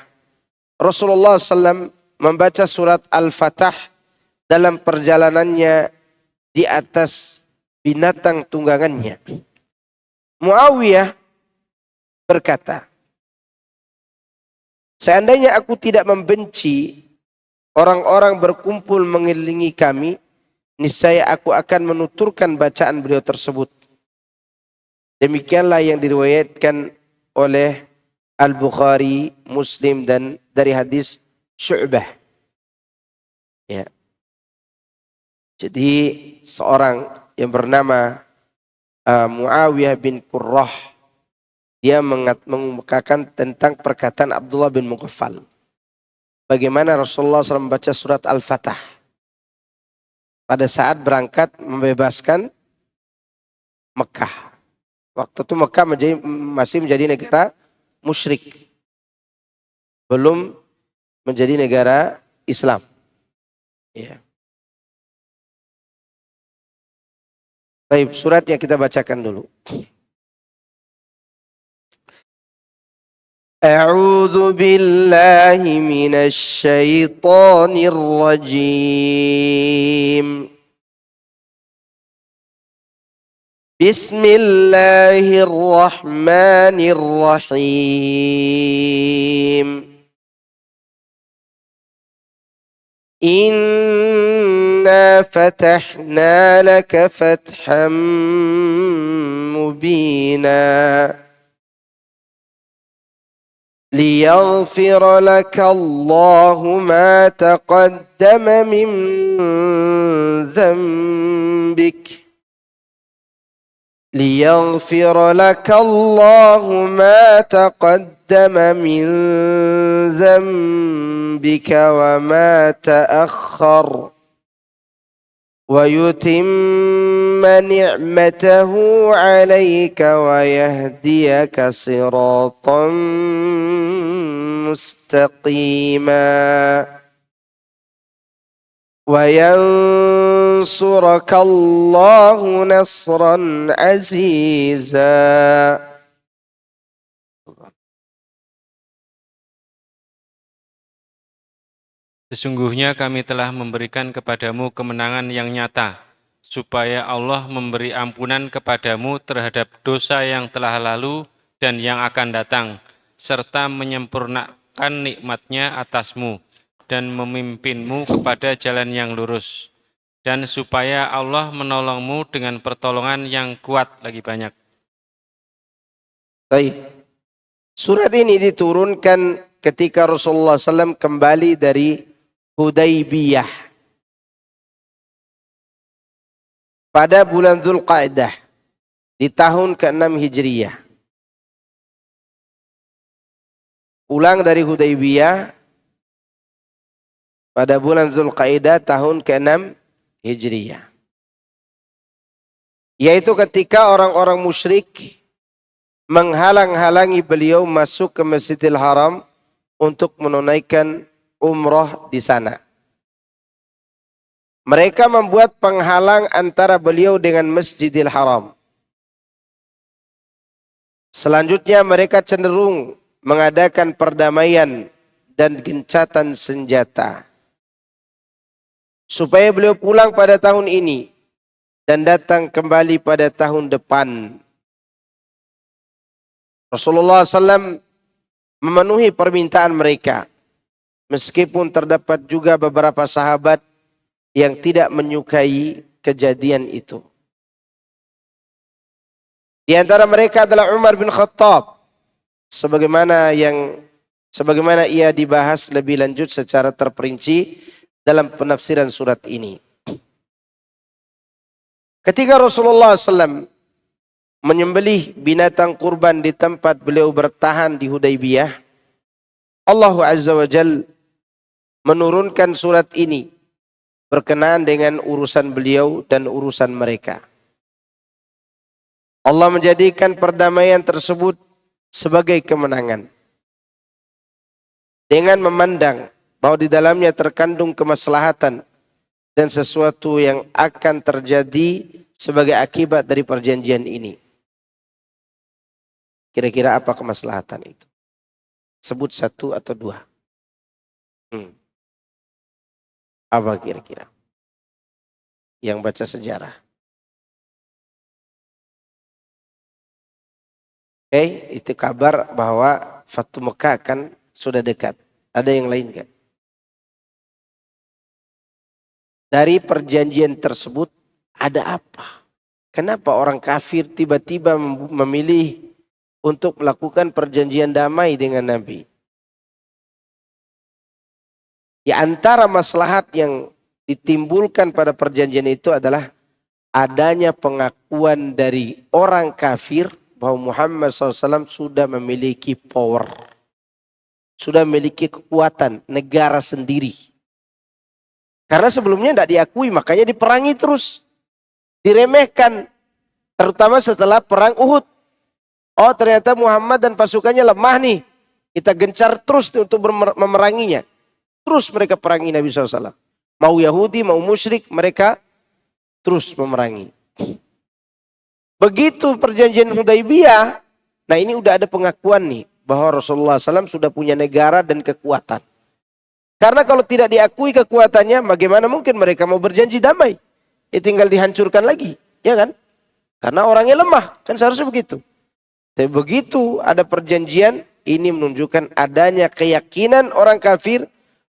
Rasulullah SAW membaca surat Al-Fatah dalam perjalanannya di atas binatang tunggangannya. Muawiyah berkata, seandainya aku tidak membenci orang-orang berkumpul mengelilingi kami, niscaya aku akan menuturkan bacaan beliau tersebut. Demikianlah yang diriwayatkan oleh Al-Bukhari, Muslim, dan dari hadis Syu'bah. Ya. Jadi seorang yang bernama Muawiyah bin Qurrah, dia mengemukakan tentang perkataan Abdullah bin Mughaffal. Bagaimana Rasulullah SAW membaca surat Al-Fatah pada saat berangkat membebaskan Mekah. Waktu itu Mekah masih menjadi negara musyrik. Belum menjadi negara Islam. Ya. Baik, surat yang kita bacakan dulu. A'udzu billahi minasy syaithanir rajim. Bismillahirrahmanirrahim. Inna fatahna laka fatham mubina. ليغفر لك الله ما تقدم من ذنبك ليغفر لك الله ما تقدم من ذنبك وما تأخر ويتم نعمته عليك ويهديك صراطا مستقيما وينصرك الله نصرا عزيزا. Sesungguhnya kami telah memberikan kepadamu kemenangan yang nyata supaya Allah memberi ampunan kepadamu terhadap dosa yang telah lalu dan yang akan datang, serta menyempurnakan nikmat-Nya atasmu dan memimpinmu kepada jalan yang lurus, dan supaya Allah menolongmu dengan pertolongan yang kuat lagi banyak. Baik. Surat ini diturunkan ketika Rasulullah SAW kembali dari Hudaybiyah pada bulan Dzulqa'dah di tahun ke-6 Hijriyah. Pulang dari Hudaybiyah pada bulan Dzulqa'dah tahun ke-6 Hijriyah. Yaitu ketika orang-orang musyrik menghalang-halangi beliau masuk ke Masjidil Haram untuk menunaikan umrah di sana. Mereka membuat penghalang antara beliau dengan Masjidil Haram. Selanjutnya mereka cenderung mengadakan perdamaian dan gencatan senjata supaya beliau pulang pada tahun ini dan datang kembali pada tahun depan. Rasulullah SAW memenuhi permintaan mereka, meskipun terdapat juga beberapa sahabat yang tidak menyukai kejadian itu. Di antara mereka adalah Umar bin Khattab, sebagaimana ia dibahas lebih lanjut secara terperinci dalam penafsiran surat ini. Ketika Rasulullah SAW menyembelih binatang kurban di tempat beliau bertahan di Hudaybiyah, Allah Azza wa Jal menurunkan surat ini berkenaan dengan urusan beliau dan urusan mereka. Allah menjadikan perdamaian tersebut sebagai kemenangan dengan memandang bahwa di dalamnya terkandung kemaslahatan dan sesuatu yang akan terjadi sebagai akibat dari perjanjian ini. Kira-kira apa kemaslahatan itu? Sebut satu atau dua. Apa kira-kira? Yang baca sejarah. Oke, itu kabar bahwa Fatu Mekah kan sudah dekat. Ada yang lain kan? Dari perjanjian tersebut ada apa? Kenapa orang kafir tiba-tiba memilih untuk melakukan perjanjian damai dengan Nabi? Di antara maslahat yang ditimbulkan pada perjanjian itu adalah adanya pengakuan dari orang kafir bahwa Muhammad SAW sudah memiliki power, sudah memiliki kekuatan negara sendiri. Karena sebelumnya tidak diakui, makanya diperangi terus, diremehkan, terutama setelah perang Uhud. Oh, ternyata Muhammad dan pasukannya lemah nih. Kita gencar terus untuk memeranginya. Terus mereka perangi Nabi SAW. Mau Yahudi, mau musyrik, mereka terus memerangi. Begitu perjanjian Hudaybiyah, nah ini udah ada pengakuan nih, bahwa Rasulullah SAW sudah punya negara dan kekuatan. Karena kalau tidak diakui kekuatannya, bagaimana mungkin mereka mau berjanji damai? Ya tinggal dihancurkan lagi, ya kan? Karena orangnya lemah, kan seharusnya begitu. Tapi begitu ada perjanjian, ini menunjukkan adanya keyakinan orang kafir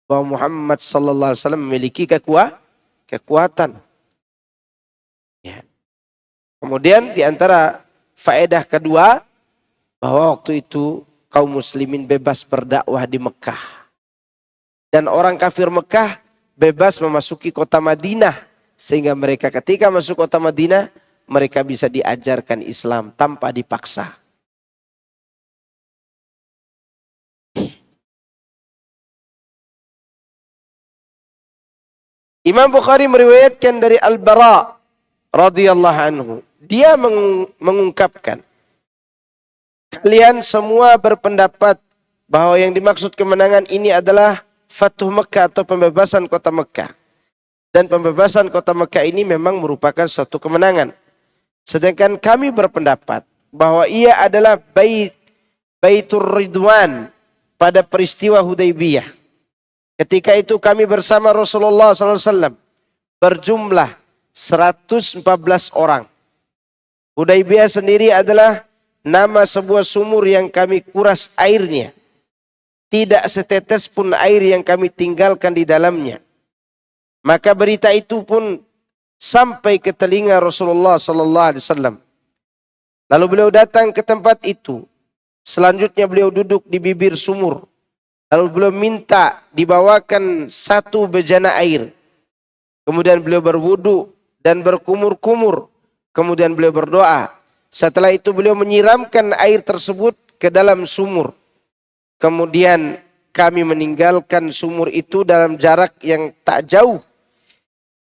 bahwa Muhammad sallallahu alaihi wasallam memiliki kekuatan. Ya. Kemudian di antara faedah kedua, bahwa waktu itu kaum muslimin bebas berdakwah di Mekah. Dan orang kafir Mekah bebas memasuki kota Madinah. Sehingga mereka ketika masuk kota Madinah, mereka bisa diajarkan Islam tanpa dipaksa. Imam Bukhari meriwayatkan dari Al-Bara radhiyallahu anhu. Dia mengungkapkan, kalian semua berpendapat bahwa yang dimaksud kemenangan ini adalah Fatuh Mekah atau pembebasan kota Mekah. Dan pembebasan kota Mekah ini memang merupakan suatu kemenangan. Sedangkan kami berpendapat bahwa ia adalah Baitur Ridwan pada peristiwa Hudaybiyah. Ketika itu kami bersama Rasulullah SAW berjumlah 114 orang. Hudaybiyah sendiri adalah nama sebuah sumur yang kami kuras airnya. Tidak setetes pun air yang kami tinggalkan di dalamnya. Maka berita itu pun sampai ke telinga Rasulullah sallallahu alaihi wasallam. Lalu beliau datang ke tempat itu. Selanjutnya beliau duduk di bibir sumur. Lalu beliau minta dibawakan 1 bejana air. Kemudian beliau berwudu dan berkumur-kumur. Kemudian beliau berdoa. Setelah itu beliau menyiramkan air tersebut ke dalam sumur. Kemudian kami meninggalkan sumur itu dalam jarak yang tak jauh.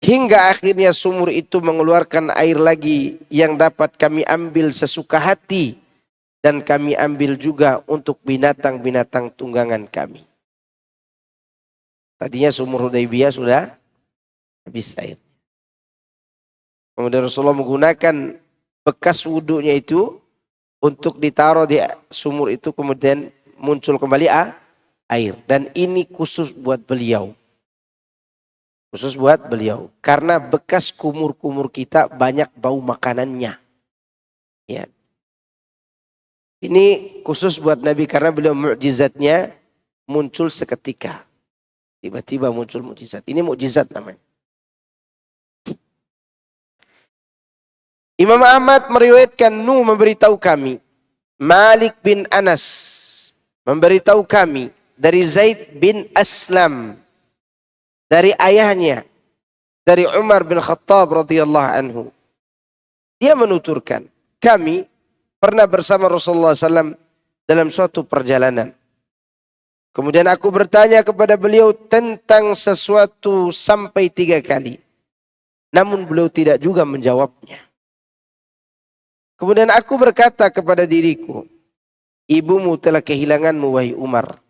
Hingga akhirnya sumur itu mengeluarkan air lagi yang dapat kami ambil sesuka hati. Dan kami ambil juga untuk binatang-binatang tunggangan kami. Tadinya sumur Hudaybiyah sudah habis air. Kemudian Rasulullah menggunakan bekas wudunya itu untuk ditaruh di sumur itu, kemudian muncul kembali air. Dan ini khusus buat beliau. Khusus buat beliau. Karena bekas kumur-kumur kita banyak bau makanannya. Ya. Ini khusus buat Nabi karena beliau mukjizatnya muncul seketika. Tiba-tiba muncul mukjizat. Ini mukjizat namanya. Imam Ahmad meriwayatkan memberitahu kami. Malik bin Anas memberitahu kami dari Zaid bin Aslam. Dari ayahnya. Dari Umar bin Khattab radhiyallahu anhu. Dia menuturkan. Kami pernah bersama Rasulullah SAW dalam suatu perjalanan. Kemudian aku bertanya kepada beliau tentang sesuatu sampai 3 kali. Namun beliau tidak juga menjawabnya. Kemudian aku berkata kepada diriku, ibumu telah kehilanganmu wahai Umar.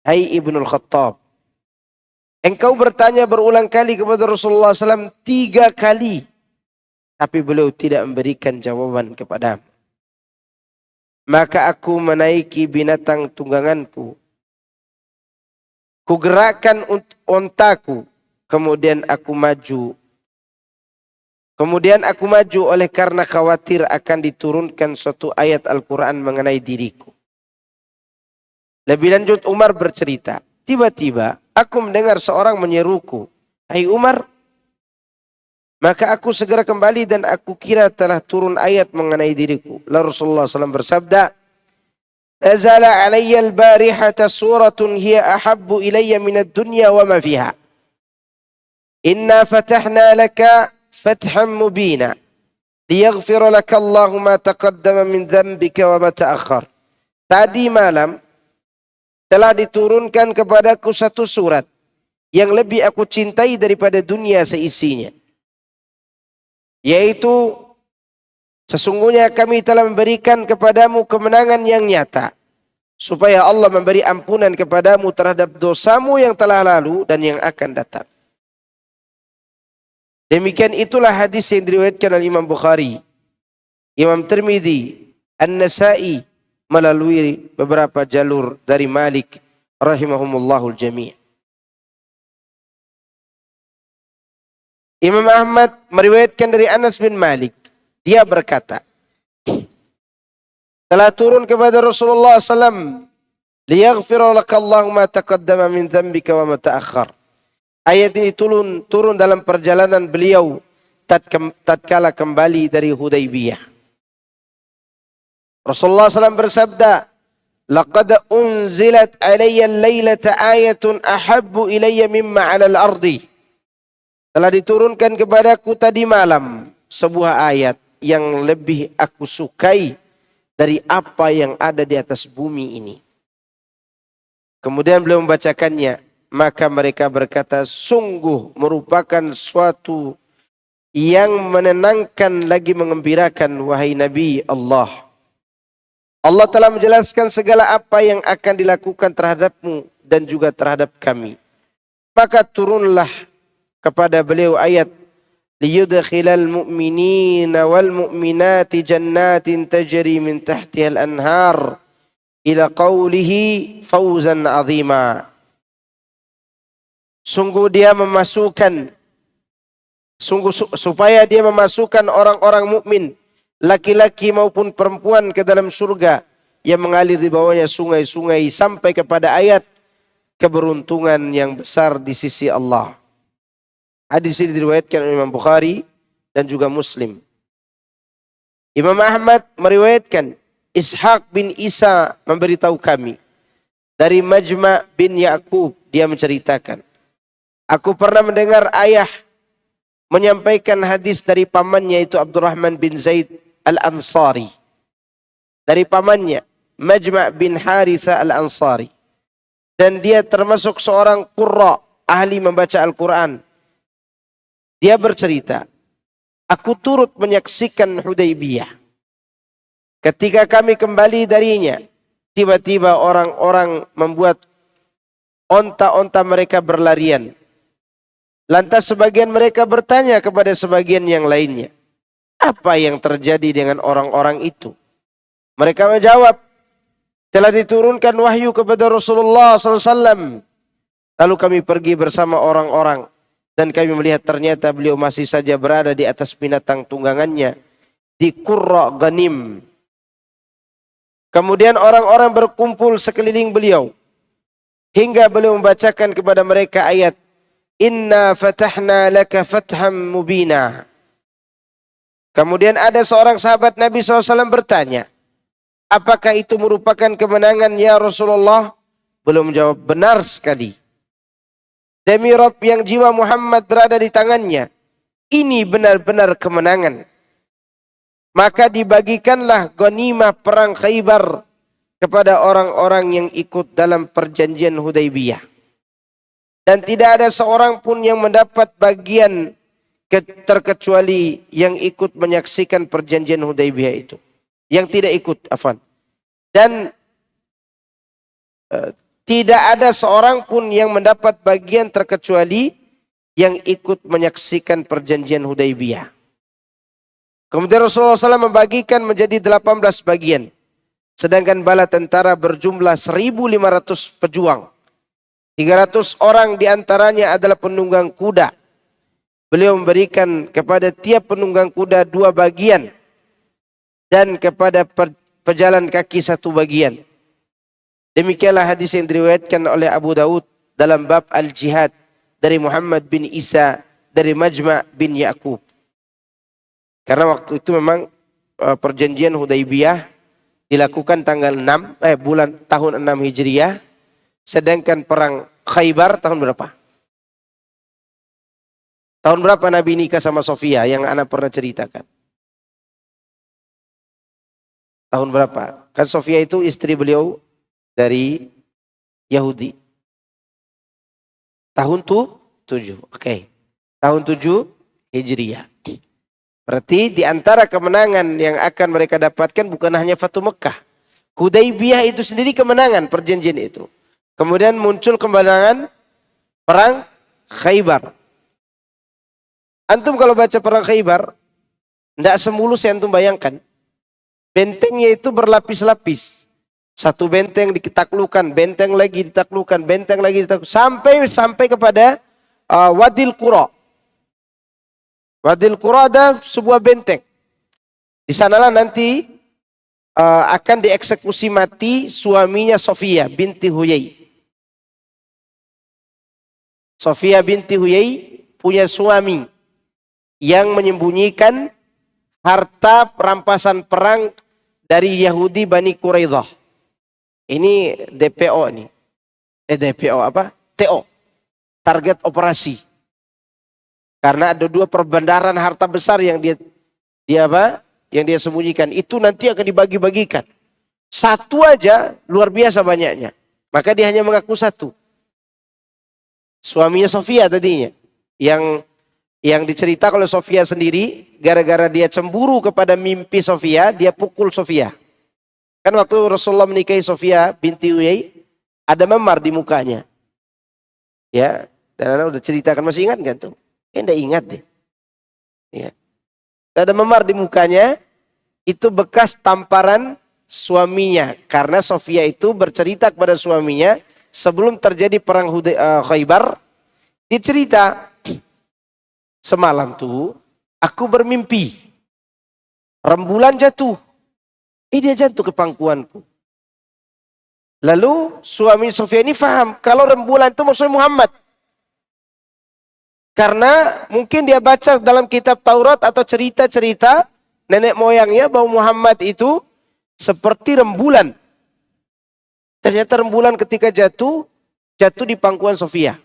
Hai Ibnul Khattab. Engkau bertanya berulang kali kepada Rasulullah SAW 3 kali. Tapi beliau tidak memberikan jawaban kepadamu. Maka aku menaiki binatang tungganganku. Kugerakkan ontaku. Kemudian aku maju. Oleh karena khawatir akan diturunkan suatu ayat Al-Quran mengenai diriku. Lebih lanjut Umar bercerita. Tiba-tiba aku mendengar seorang menyeruku. Hai Umar. Maka aku segera kembali dan aku kira telah turun ayat mengenai diriku. Lalu Rasulullah SAW bersabda. Nazala alayya al-barihata suratun hiya ahabbu ilayya minad dunya wa ma fiha. Inna fatahna laka fathan mubina. Liyaghfira laka Allahu ma taqaddama min dhanbika wa ma ta'akhkhar. Tadi malam telah diturunkan kepadaku satu surat yang lebih aku cintai daripada dunia seisinya. Yaitu sesungguhnya kami telah memberikan kepadamu kemenangan yang nyata. Supaya Allah memberi ampunan kepadamu terhadap dosamu yang telah lalu dan yang akan datang. Demikian itulah hadis yang diriwayatkan oleh Imam Bukhari, Imam Tirmidzi, An-Nasa'i melalui beberapa jalur dari Malik rahimahumullahul jami'. Imam Ahmad meriwayatkan dari Anas bin Malik. Dia berkata, telah turun kepada Rasulullah SAW, liyaghfira lakallahu ma taqaddama min dzambika wa ma ta'akhkhar. Ayat ini turun dalam perjalanan beliau tatkala kembali dari Hudaybiyah. Rasulullah SAW bersabda, laqad unzilat alayya al-lailata ayatun ahabbu ilayya mimma 'ala al-ardi. Telah diturunkan kepadaku tadi malam sebuah ayat yang lebih aku sukai dari apa yang ada di atas bumi ini. Kemudian beliau membacakannya, maka mereka berkata, sungguh merupakan suatu yang menenangkan lagi mengembirakan wahai Nabi Allah. Allah telah menjelaskan segala apa yang akan dilakukan terhadapmu dan juga terhadap kami. Maka turunlah kepada beliau ayat liyudkhilal mu'minina wal mu'minati jannatin tajri min tahtihal anhar ila qawlihi fawzan azima. Sungguh dia memasukkan Sungguh supaya dia memasukkan orang-orang mukmin, laki-laki maupun perempuan ke dalam surga yang mengalir di bawahnya sungai-sungai sampai kepada ayat keberuntungan yang besar di sisi Allah. Hadis ini diriwayatkan oleh Imam Bukhari dan juga Muslim. Imam Ahmad meriwayatkan, Ishaq bin Isa memberitahu kami dari Majma' bin Ya'qub, dia menceritakan, aku pernah mendengar ayah menyampaikan hadis dari pamannya itu Abdurrahman bin Zaid al-Ansari. Dari pamannya Majma' bin Haritha al-Ansari. Dan dia termasuk seorang qurra, ahli membaca Al-Quran. Dia bercerita, aku turut menyaksikan Hudaybiyah. Ketika kami kembali darinya, tiba-tiba orang-orang membuat onta-onta mereka berlarian. Lantas sebagian mereka bertanya kepada sebagian yang lainnya, apa yang terjadi dengan orang-orang itu? Mereka menjawab, telah diturunkan wahyu kepada Rasulullah SAW. Lalu kami pergi bersama orang-orang dan kami melihat ternyata beliau masih saja berada di atas binatang tunggangannya di Qurra Ghanim. Kemudian orang-orang berkumpul sekeliling beliau hingga beliau membacakan kepada mereka ayat Inna fatahna laka fatham mubina. Kemudian ada seorang sahabat Nabi SAW bertanya, apakah itu merupakan kemenangan ya Rasulullah? Beliau menjawab, benar sekali. Demi Rabb yang jiwa Muhammad berada di tangannya, ini benar-benar kemenangan. Maka dibagikanlah ghanimah perang Khaybar kepada orang-orang yang ikut dalam perjanjian Hudaybiyah. Dan tidak ada seorang pun yang mendapat bagian terkecuali yang ikut menyaksikan perjanjian Hudaybiyah itu. Yang tidak ikut, afwan. Dan tidak ada seorang pun yang mendapat bagian terkecuali yang ikut menyaksikan perjanjian Hudaybiyah. Kemudian Rasulullah SAW membagikan menjadi 18 bagian. Sedangkan bala tentara berjumlah 1.500 pejuang. 300 orang diantaranya adalah penunggang kuda. Beliau memberikan kepada tiap penunggang kuda 2 bagian. Dan kepada pejalan kaki 1 bagian. Demikianlah hadis yang diriwayatkan oleh Abu Daud dalam bab Al-Jihad dari Muhammad bin Isa dari Majma' bin Ya'qub. Karena waktu itu memang perjanjian Hudaybiyah dilakukan tanggal 6 tahun 6 Hijriah, sedangkan perang Khaybar tahun berapa? Tahun berapa Nabi nikah sama Sofia yang anak pernah ceritakan? Tahun berapa? Kan Sofia itu istri beliau dari Yahudi. Tahun 7. Oke. Tahun 7 Hijriah. Berarti di antara kemenangan yang akan mereka dapatkan bukan hanya Fatu Mekah. Hudaybiyah itu sendiri kemenangan perjanjian itu. Kemudian muncul kemenangan perang Khaybar. Antum kalau baca perang Khaybar, tidak semulus yang antum bayangkan. Bentengnya itu berlapis-lapis. Satu benteng ditaklukkan, benteng lagi ditaklukkan, benteng lagi ditaklukkan. Sampai kepada Wadil Qura. Wadil Qura ada sebuah benteng. Di sanalah nanti akan dieksekusi mati suaminya Sofia binti Huyai. Sofia binti Huyai punya suami yang menyembunyikan harta perampasan perang dari Yahudi Bani Quraidah. Ini DPO nih. DPO apa? TO. Target operasi. Karena ada 2 perbendaharaan harta besar yang dia yang dia sembunyikan. Itu nanti akan dibagi-bagikan. 1 aja luar biasa banyaknya. Maka dia hanya mengaku 1. Suaminya Sofia tadinya. Yang diceritakan oleh Sofia sendiri. Gara-gara dia cemburu kepada mimpi Sofia. Dia pukul Sofia. Kan waktu Rasulullah menikahi Sofia binti Uyai. Ada memar di mukanya. Ya. Dan anak udah ceritakan. Masih ingat kan tuh? Tidak ingat deh. Ya. Ada memar di mukanya. Itu bekas tamparan suaminya. Karena Sofia itu bercerita kepada suaminya. Sebelum terjadi perang Khaybar. Dia cerita. semalam tuh aku bermimpi rembulan jatuh. Dia jatuh ke pangkuanku. Lalu suami Sofia ini faham kalau rembulan itu maksudnya Muhammad. Karena mungkin dia baca dalam kitab Taurat atau cerita-cerita nenek moyangnya bahwa Muhammad itu seperti rembulan. Ternyata rembulan ketika jatuh di pangkuan Sofia.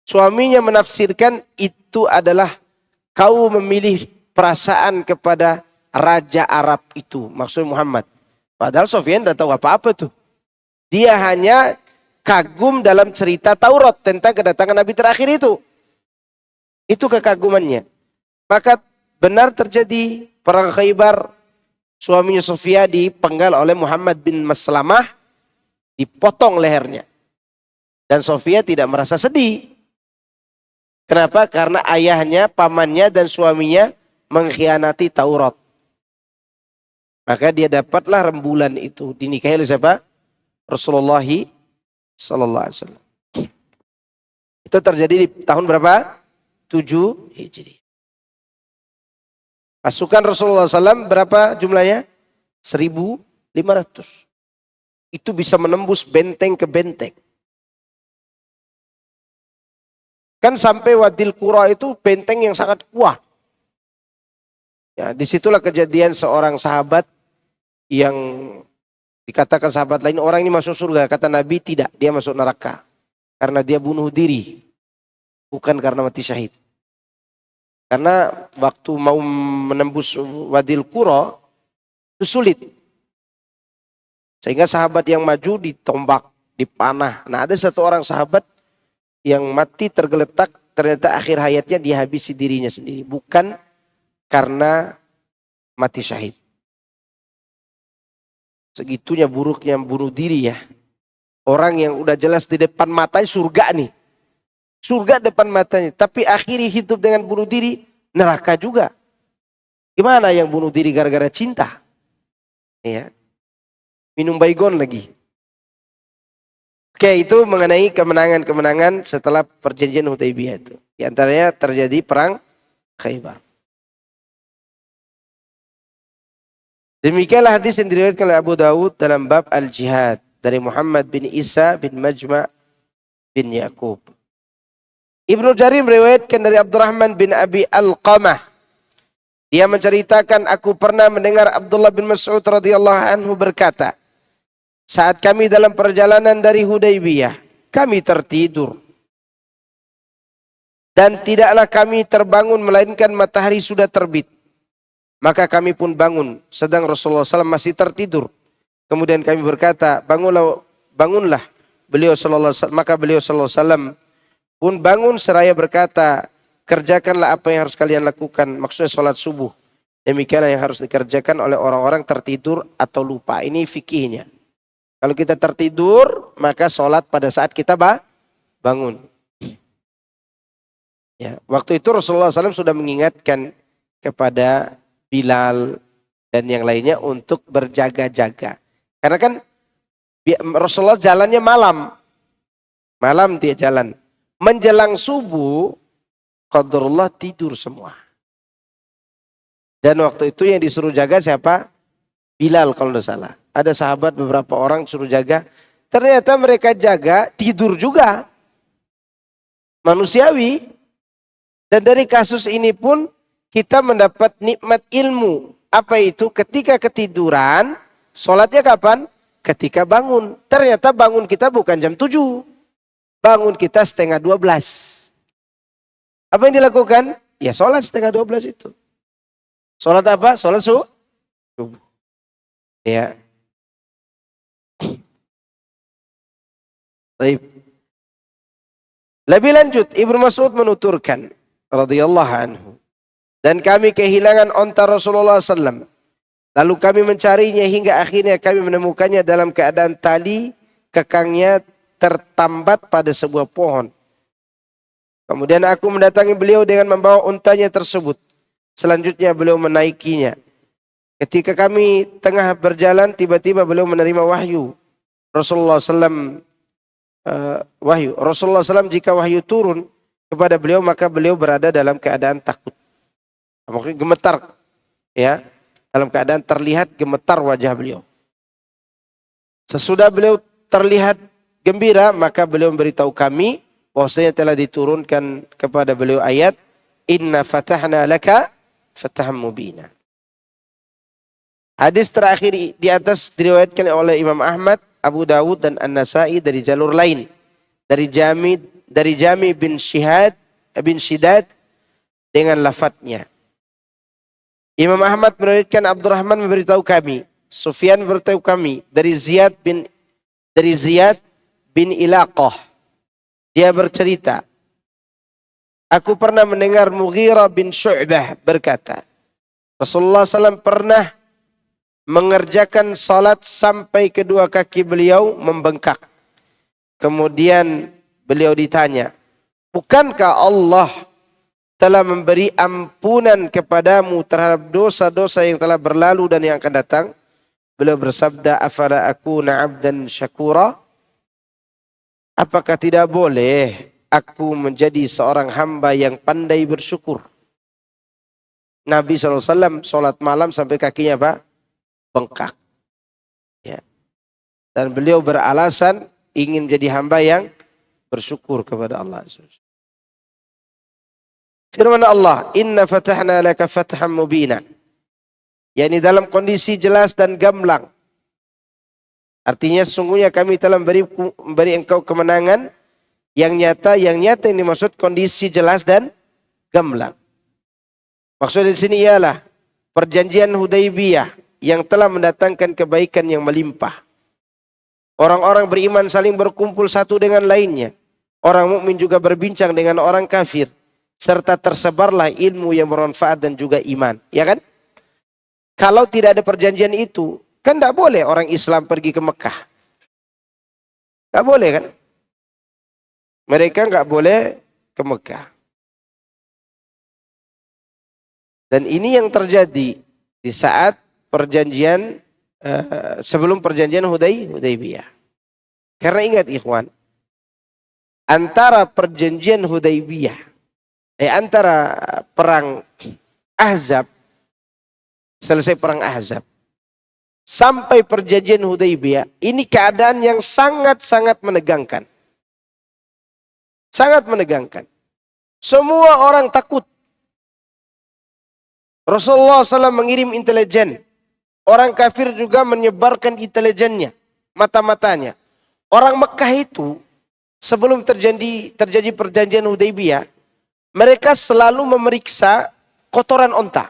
Suaminya menafsirkan itu adalah kau memilih perasaan kepada raja Arab itu, maksudnya Muhammad. Padahal Sofyan tidak tahu apa-apa tuh. Dia hanya kagum dalam cerita Taurat tentang kedatangan Nabi terakhir itu. Itu kekagumannya. Maka benar terjadi perang Khaybar. Suaminya Sofia dipenggal oleh Muhammad bin Maslamah. Dipotong lehernya. Dan Sofia tidak merasa sedih. Kenapa? Karena ayahnya, pamannya dan suaminya mengkhianati Taurat. Maka dia dapatlah rembulan itu. Dinikahi oleh siapa? Rasulullah sallallahu alaihi wasallam. Itu terjadi di tahun berapa? 7 Hijri. Pasukan Rasulullah SAW berapa jumlahnya? 1.500. Itu bisa menembus benteng ke benteng. Kan sampai Wadil Qura itu benteng yang sangat kuat. Ya, disitulah kejadian seorang sahabat yang dikatakan sahabat lain, orang ini masuk surga. Kata Nabi, tidak, dia masuk neraka. Karena dia bunuh diri. Bukan karena mati syahid. Karena waktu mau menembus Wadil Qura, itu sulit. Sehingga sahabat yang maju ditombak, dipanah. Nah, ada satu orang sahabat yang mati tergeletak, ternyata akhir hayatnya dihabisi dirinya sendiri. Bukan karena mati syahid. Segitunya buruknya bunuh diri ya. Orang yang udah jelas di depan matanya surga nih. Surga depan matanya. Tapi akhiri hidup dengan bunuh diri, neraka juga. Gimana yang bunuh diri gara-gara cinta? Ya. Minum baygon lagi. Oke, itu mengenai kemenangan-kemenangan setelah perjanjian Hudaybiyah itu. Di antaranya terjadi perang Khaybar. Demikianlah hadis yang diriwayatkan oleh Abu Dawud dalam bab al-jihad dari Muhammad bin Isa bin Majma' bin Yaqub. Ibnu Jarir meriwayatkan dari Abdurrahman bin Abi Alqamah. Dia menceritakan, aku pernah mendengar Abdullah bin Mas'ud radhiyallahu anhu berkata, saat kami dalam perjalanan dari Hudaybiyah, kami tertidur. Dan tidaklah kami terbangun melainkan matahari sudah terbit. Maka kami pun bangun, sedang Rasulullah SAW masih tertidur. Kemudian kami berkata, bangunlah. Maka beliau SAW pun bangun seraya berkata, kerjakanlah apa yang harus kalian lakukan. Maksudnya sholat subuh. Demikianlah yang harus dikerjakan oleh orang-orang tertidur atau lupa. Ini fikihnya. Kalau kita tertidur, maka sholat pada saat kita bangun. Ya, waktu itu Rasulullah SAW sudah mengingatkan kepada Bilal dan yang lainnya untuk berjaga-jaga. Karena kan Rasulullah jalannya malam. Malam dia jalan. Menjelang subuh, qadarullah tidur semua. Dan waktu itu yang disuruh jaga siapa? Bilal kalau tidak salah. Ada sahabat beberapa orang suruh jaga. Ternyata mereka jaga, tidur juga. Manusiawi. Dan dari kasus ini pun kita mendapat nikmat ilmu. Apa itu? Ketika ketiduran, sholatnya kapan? Ketika bangun. Ternyata bangun kita bukan jam 7. Bangun kita 11:30. Apa yang dilakukan? Ya sholat 11:30 itu. Sholat apa? Sholat subuh. Ya. Baik. Lebih lanjut, Ibnu Mas'ud menuturkan radhiyallahu anhu. Dan kami kehilangan onta Rasulullah SAW. Lalu kami mencarinya hingga akhirnya kami menemukannya dalam keadaan tali kekangnya tertambat pada sebuah pohon. Kemudian aku mendatangi beliau dengan membawa untanya tersebut. Selanjutnya beliau menaikinya. Ketika kami tengah berjalan, tiba-tiba beliau menerima wahyu. Rasulullah SAW jika wahyu turun kepada beliau, maka beliau berada dalam keadaan takut. Maksudnya gemetar, ya, dalam keadaan terlihat gemetar wajah beliau. Sesudah beliau terlihat gembira, maka beliau memberitahu kami bahwasanya telah diturunkan kepada beliau ayat Inna fatahna laka fatahan mubina. Hadis terakhir di atas diriwayatkan oleh Imam Ahmad, Abu Dawud dan An-Nasai dari jalur lain dari Jami bin Shidad dengan lafadznya. Imam Ahmad meriwayatkan Abdurrahman memberitahu kami, Sufyan memberitahu kami dari Ziyad bin Ilaqah. Dia bercerita, aku pernah mendengar Mughirah bin Syu'bah berkata, Rasulullah SAW pernah mengerjakan salat sampai kedua kaki beliau membengkak. Kemudian beliau ditanya, bukankah Allah telah memberi ampunan kepadamu terhadap dosa-dosa yang telah berlalu dan yang akan datang? Beliau bersabda, afala akuna abdan syakura? Apakah tidak boleh aku menjadi seorang hamba yang pandai bersyukur? Nabi SAW sholat malam sampai kakinya apa? Bengkak. Ya. Dan beliau beralasan ingin menjadi hamba yang bersyukur kepada Allah. Firman Allah, Inna fatahna laka fathan mubina. yakni dalam kondisi jelas dan gamblang. Artinya sesungguhnya kami telah memberi engkau kemenangan yang nyata yang dimaksud kondisi jelas dan gamblang. Maksud di sini ialah perjanjian Hudaybiyah yang telah mendatangkan kebaikan yang melimpah. Orang-orang beriman saling berkumpul satu dengan lainnya. Orang mukmin juga berbincang dengan orang kafir, serta tersebarlah ilmu yang bermanfaat dan juga iman, ya kan? Kalau tidak ada perjanjian itu, kan tidak boleh orang Islam pergi ke Mekah. Tidak boleh kan? Mereka nggak boleh ke Mekah. Dan ini yang terjadi di saat perjanjian sebelum perjanjian Hudaybiyah. Karena ingat ikhwan, antara perjanjian Hudaybiyah, antara perang Ahzab, selesai perang Ahzab, sampai perjanjian Hudaybiyah, ini keadaan yang sangat-sangat menegangkan. Sangat menegangkan. Semua orang takut. Rasulullah SAW mengirim intelijen. Orang kafir juga menyebarkan intelijennya, mata-matanya. Orang Mekah itu sebelum terjadi perjanjian Hudaybiyah, mereka selalu memeriksa kotoran onta.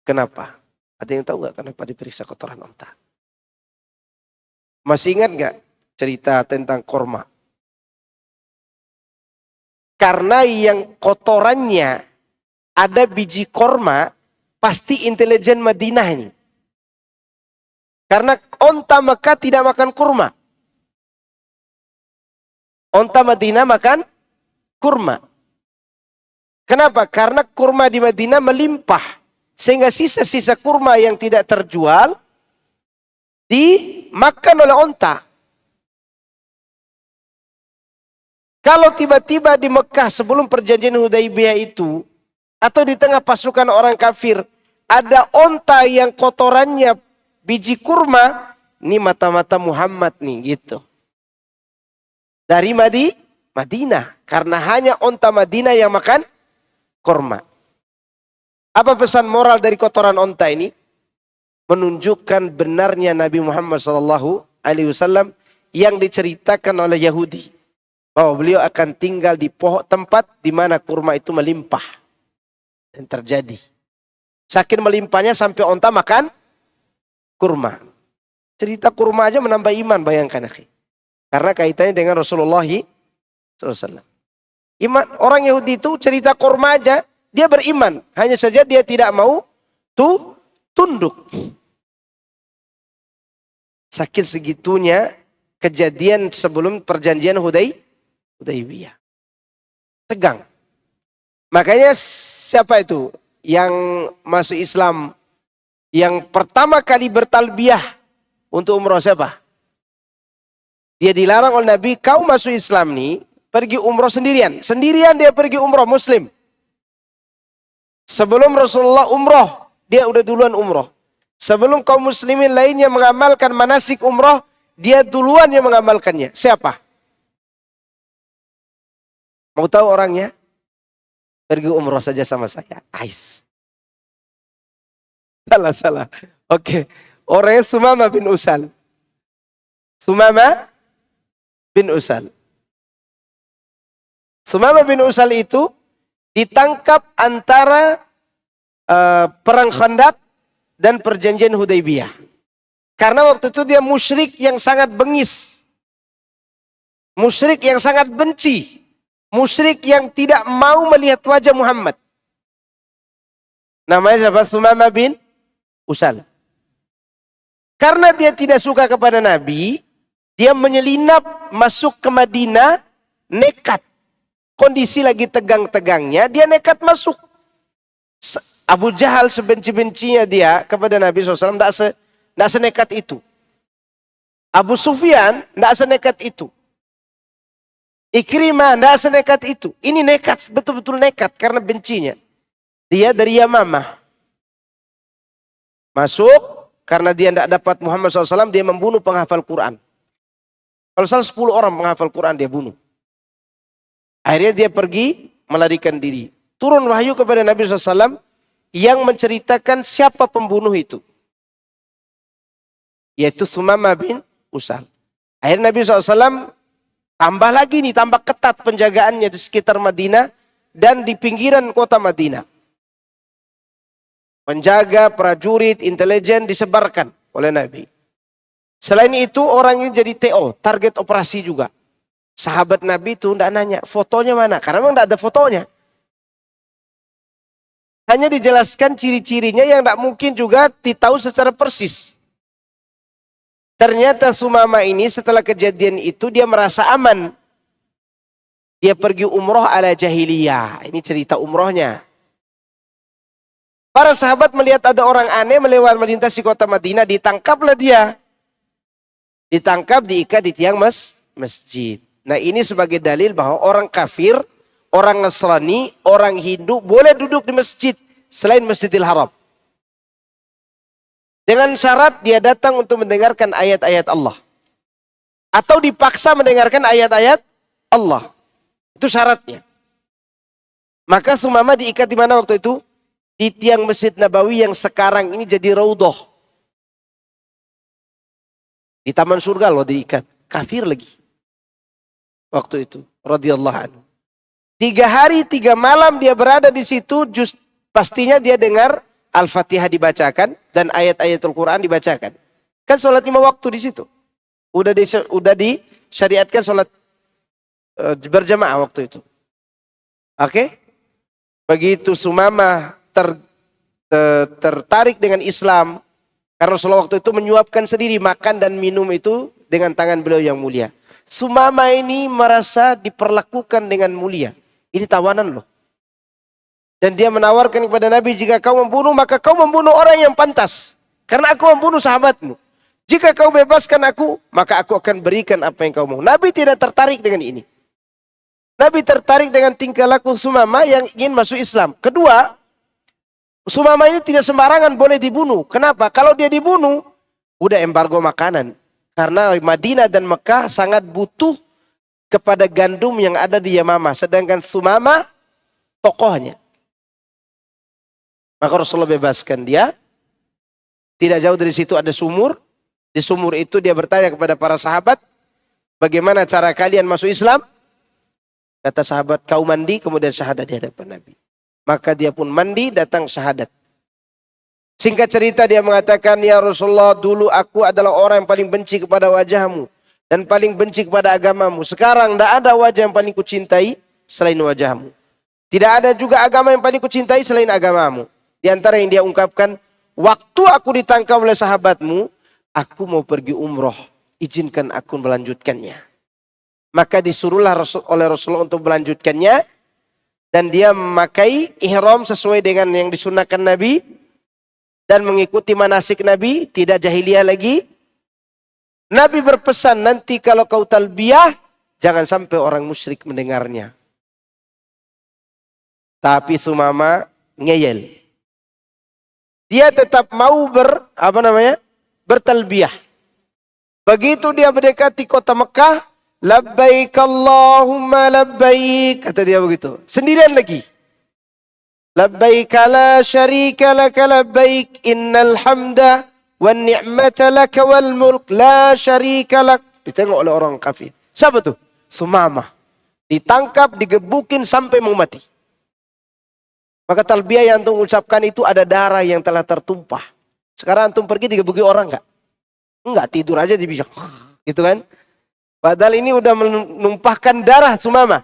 Kenapa? Ada yang tahu nggak kenapa diperiksa kotoran onta? Masih ingat nggak cerita tentang korma? Karena yang kotorannya ada biji korma, pasti intelijen Madinah ini. Karena onta Mekah tidak makan kurma. Onta Madinah makan kurma. Kenapa? Karena kurma di Madinah melimpah. Sehingga sisa-sisa kurma yang tidak terjual dimakan oleh onta. Kalau tiba-tiba di Mekah sebelum perjanjian Hudaybiyah itu, atau di tengah pasukan orang kafir, ada onta yang kotorannya biji kurma, ini mata-mata Muhammad nih gitu. Dari Madinah, karena hanya onta Madinah yang makan kurma. Apa pesan moral dari kotoran onta ini? Menunjukkan benarnya Nabi Muhammad SAW yang diceritakan oleh Yahudi, bahwa beliau akan tinggal di tempat di mana kurma itu melimpah. Dan terjadi. Saking melimpahnya sampai onta makan kurma. Cerita kurma aja menambah iman, bayangkan akhi. Karena kaitannya dengan Rasulullah SAW. Iman orang Yahudi itu cerita kurma aja, dia beriman. Hanya saja dia tidak mau tunduk. Sakit segitunya kejadian sebelum perjanjian Hudaybiyah. Tegang. Makanya siapa itu yang masuk Islam yang pertama kali bertalbiyah untuk umroh siapa? Dia dilarang oleh Nabi, kau masuk Islam nih, pergi umroh sendirian. Sendirian dia pergi umroh, muslim. Sebelum Rasulullah umroh, dia udah duluan umroh. Sebelum kaum muslimin lainnya mengamalkan manasik umroh, dia duluan yang mengamalkannya. Siapa? Mau tahu orangnya? Pergi umroh saja sama saya. Ais. Salah. Oke. Orangnya Sumamah bin Usal. Sumamah bin Usal. Sumamah bin Usal itu ditangkap antara perang Khandaq dan perjanjian Hudaybiyah. Karena waktu itu dia musyrik yang sangat bengis. Musyrik yang sangat benci. Musyrik yang tidak mau melihat wajah Muhammad. Namanya siapa? Sumamah bin Usal. Karena dia tidak suka kepada Nabi, dia menyelinap masuk ke Madinah, nekat. Kondisi lagi tegang-tegangnya, dia nekat masuk. Abu Jahal sebenci-bencinya dia kepada Nabi SAW, tidak senekat itu. Abu Sufyan tidak senekat itu. Ikrimah tidak senekat itu. Ini nekat, betul-betul nekat karena bencinya. Dia dari Yamamah. Masuk, karena dia tidak dapat Muhammad SAW, dia membunuh penghafal Quran. Kalau salah 10 orang penghafal Quran dia bunuh. Akhirnya dia pergi melarikan diri. Turun wahyu kepada Nabi SAW yang menceritakan siapa pembunuh itu. Yaitu Sumamah bin Usal. Akhirnya Nabi SAW tambah lagi nih, tambah ketat penjagaannya di sekitar Madinah dan di pinggiran kota Madinah. Penjaga, prajurit, intelijen disebarkan oleh Nabi. Selain itu orang ini jadi TO, target operasi juga. Sahabat Nabi itu tidak nanya fotonya mana, karena memang tidak ada fotonya. Hanya dijelaskan ciri-cirinya yang tidak mungkin juga ditahu secara persis. Ternyata Sumamah ini setelah kejadian itu dia merasa aman. Dia pergi umroh ala jahiliyah. Ini cerita umrohnya. Para sahabat melihat ada orang aneh melintasi kota Madinah, ditangkaplah dia. Ditangkap, diikat di tiang masjid. Nah ini sebagai dalil bahwa orang kafir, orang Nasrani, orang Hindu boleh duduk di masjid selain Masjidil Haram. Dengan syarat dia datang untuk mendengarkan ayat-ayat Allah. Atau dipaksa mendengarkan ayat-ayat Allah. Itu syaratnya. Maka Sumamah diikat di mana waktu itu? Di tiang Masjid Nabawi yang sekarang ini jadi raudhah. Di taman surga loh diikat. Kafir lagi. Waktu itu. Radhiyallahu anhu. 3 hari 3 malam dia berada di situ. Pastinya dia dengar Al-Fatihah dibacakan. Dan ayat-ayat Al-Quran dibacakan. Kan sholat 5 waktu di situ. Udah disyariatkan sholat berjamaah waktu itu. Oke? Begitu Sumamah tertarik dengan Islam. Karena Rasulullah waktu itu menyuapkan sendiri makan dan minum itu dengan tangan beliau yang mulia. Sumamah ini merasa diperlakukan dengan mulia. Ini tawanan loh. Dan dia menawarkan kepada Nabi, jika kau membunuh maka kau membunuh orang yang pantas. Karena aku membunuh sahabatmu. Jika kau bebaskan aku, maka aku akan berikan apa yang kau mau. Nabi tidak tertarik dengan ini. Nabi tertarik dengan tingkah laku Sumamah yang ingin masuk Islam. Kedua, Sumamah ini tidak sembarangan boleh dibunuh. Kenapa? Kalau dia dibunuh, udah embargo makanan. Karena Madinah dan Mekah sangat butuh kepada gandum yang ada di Yamamah. Sedangkan Sumamah tokohnya. Maka Rasulullah bebaskan dia. Tidak jauh dari situ ada sumur. Di sumur itu dia bertanya kepada para sahabat, bagaimana cara kalian masuk Islam? Kata sahabat, kau mandi kemudian syahadat di hadapan Nabi. Maka dia pun mandi, datang syahadat. Singkat cerita dia mengatakan, ya Rasulullah, dulu aku adalah orang yang paling benci kepada wajahmu. Dan paling benci kepada agamamu. Sekarang tidak ada wajah yang paling kucintai selain wajahmu. Tidak ada juga agama yang paling kucintai selain agamamu. Di antara yang dia ungkapkan, waktu aku ditangkap oleh sahabatmu, aku mau pergi umroh. Izinkan aku melanjutkannya. Maka disuruhlah oleh Rasulullah untuk melanjutkannya. Dan dia memakai ihram sesuai dengan yang disunahkan Nabi. Dan mengikuti manasik Nabi. Tidak jahiliyah lagi. Nabi berpesan, nanti kalau kau talbiyah. jangan sampai orang musyrik mendengarnya. Tapi Sumama ngeyel. Dia tetap mau bertalbiyah. Begitu dia mendekati kota Mekah, labbaik Allahumma labbaik, kata dia begitu. Sendirian lagi. Labbaik la syarika laka labbaik innal hamda wan ni'mata laka wal mulk la syarika lak. Ditengok oleh orang kafir. Siapa tuh? Sumamah. Ditangkap, digebukin sampai mau mati. Maka talbiyah yang antum ucapkan itu ada darah yang telah tertumpah. Sekarang antum pergi digebuki orang enggak? Enggak, tidur aja di bijak. Gitu kan? Padahal ini udah menumpahkan darah Sumamah.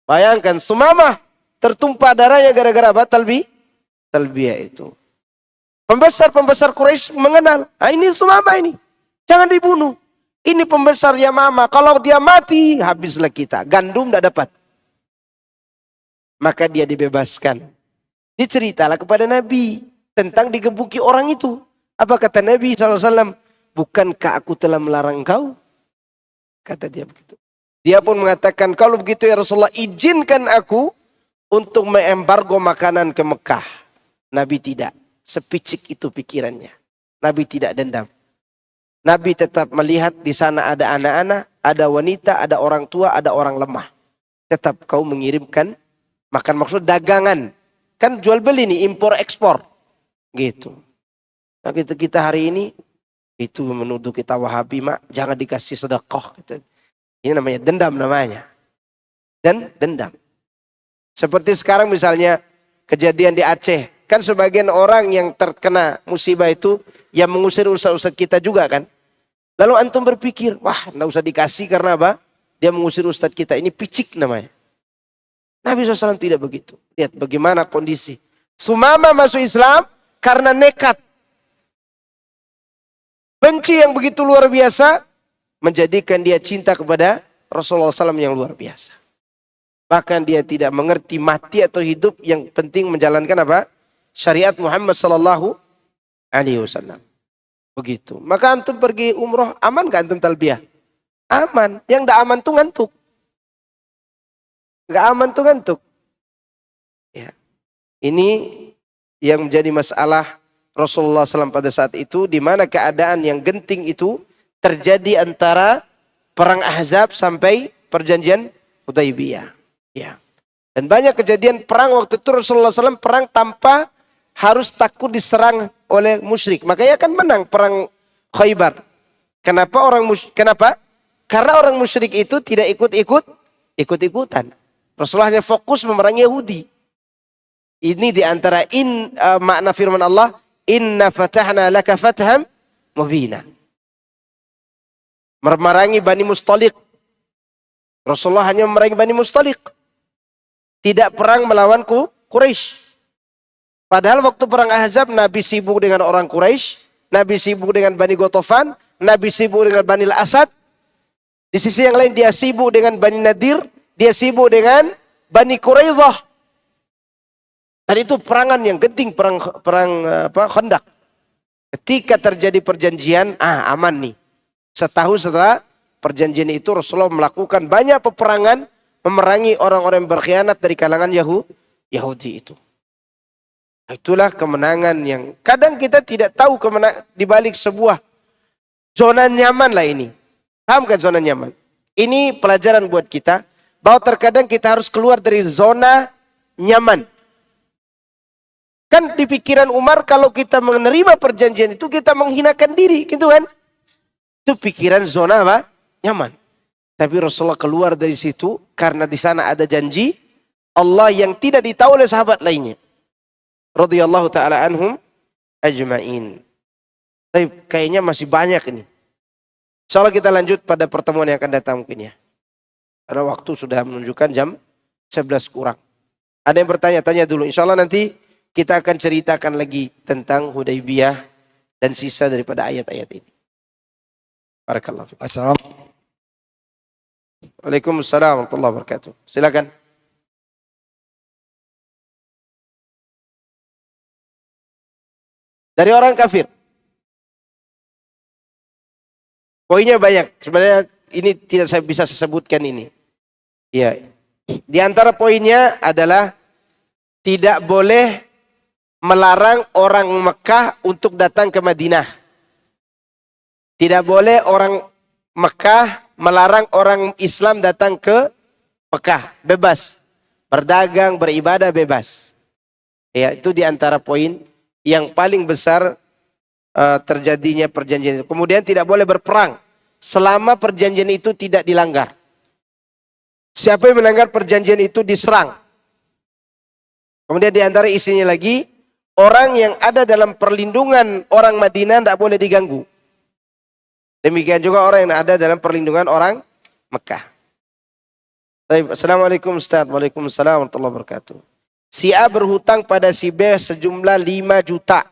Bayangkan Sumamah tertumpah darahnya gara-gara apa? Talbiyah itu. Pembesar-pembesar Quraisy mengenal. Ah, ini Sumamah ini. Jangan dibunuh. Ini pembesar Yamamah. Kalau dia mati, habislah kita. Gandum tidak dapat. Maka dia dibebaskan. Diceritalah kepada Nabi tentang digebuki orang itu. Apa kata Nabi SAW? Bukankah aku telah melarang kau? Kata dia begitu. Dia pun mengatakan, kalau begitu ya Rasulullah, izinkan aku untuk mengembargo makanan ke Mekah. Nabi tidak. Sepicik itu pikirannya. Nabi tidak dendam. Nabi tetap melihat di sana ada anak-anak, ada wanita, ada orang tua, ada orang lemah. Tetap kau mengirimkan makan, maksud dagangan. Kan jual beli nih, impor ekspor. Gitu. Nah kita hari ini, itu menuduh kita Wahabi, mak, jangan dikasih sedekah. Ini namanya dendam namanya. Dan dendam. Seperti sekarang misalnya kejadian di Aceh. Kan sebagian orang yang terkena musibah itu yang mengusir ustaz-ustaz kita juga kan. Lalu antum berpikir, wah enggak usah dikasih karena apa? Dia mengusir ustaz kita. Ini picik namanya. Nabi SAW tidak begitu. Lihat bagaimana kondisi. Sumama masuk Islam karena nekat. Benci yang begitu luar biasa menjadikan dia cinta kepada Rasulullah SAW yang luar biasa. Bahkan dia tidak mengerti mati atau hidup, yang penting menjalankan apa? Syariat Muhammad sallallahu alaihi wasallam. Begitu. Maka antum pergi umroh, aman gak antum talbiyah? Aman. Yang tidak aman tuh ngantuk. Gak aman tuh ngantuk. Ya. Ini yang menjadi masalah Rasulullah SAW pada saat itu, di mana keadaan yang genting itu terjadi antara perang Ahzab sampai perjanjian Hudaybiyah. Ya. Dan banyak kejadian perang waktu itu Rasulullah SAW perang tanpa harus takut diserang oleh musyrik. Makanya kan menang perang Khaybar. Kenapa? Karena orang musyrik itu tidak ikut-ikutan. Rasulullah hanya fokus memerangi Yahudi. Ini diantara makna firman Allah, Inna fatahna laka fatham mubina. Memerangi Bani Mustaliq. Rasulullah hanya memerangi Bani Mustaliq. Tidak perang melawan Quraisy. Padahal waktu perang Ahzab, Nabi sibuk dengan orang Quraisy, Nabi sibuk dengan Bani Ghatafan, Nabi sibuk dengan Bani Al-Asad. Di sisi yang lain dia sibuk dengan Bani Nadir, dia sibuk dengan Bani Quraidah. Dan itu perangan yang genting, perang Khandaq. Ketika terjadi perjanjian, aman nih. Setahun setelah perjanjian itu Rasulullah melakukan banyak peperangan memerangi orang-orang yang berkhianat dari kalangan Yahudi itu. Itulah kemenangan yang kadang kita tidak tahu di balik sebuah zona nyaman lah ini. Paham kan zona nyaman? Ini pelajaran buat kita bahwa terkadang kita harus keluar dari zona nyaman. Kan di pikiran Umar kalau kita menerima perjanjian itu kita menghinakan diri, gitu kan? Itu pikiran zona apa? Nyaman. Tapi Rasulullah keluar dari situ karena di sana ada janji Allah yang tidak ditahu oleh sahabat lainnya. Radhiyallahu ta'ala anhum ajma'in. Tapi kayaknya masih banyak ini. Insyaallah kita lanjut pada pertemuan yang akan datang mungkin ya. Karena waktu sudah menunjukkan jam 11 kurang. Ada yang bertanya-tanya dulu. Insyaallah nanti kita akan ceritakan lagi tentang Hudaybiyah dan sisa daripada ayat-ayat ini. Barakallahu fiik. Assalamualaikum. Waalaikumsalam warahmatullahi wabarakatuh. Silakan. Dari orang kafir. Poinnya banyak. Sebenarnya ini tidak saya bisa sebutkan ini. Ya. Di antara poinnya adalah tidak boleh melarang orang Mekah untuk datang ke Madinah. Tidak boleh orang Mekah melarang orang Islam datang ke Mekah. Bebas. Berdagang, beribadah bebas. Ya, itu di antara poin yang paling besar terjadinya perjanjian itu. Kemudian tidak boleh berperang selama perjanjian itu tidak dilanggar. Siapa yang melanggar perjanjian itu diserang. Kemudian di antara isinya lagi, orang yang ada dalam perlindungan orang Madinah tidak boleh diganggu. Demikian juga orang yang ada dalam perlindungan orang Mekah. Baik, Assalamualaikum Ustaz. Waalaikumsalam warahmatullahi wabarakatuh. Si A berhutang pada si B sejumlah 5 juta.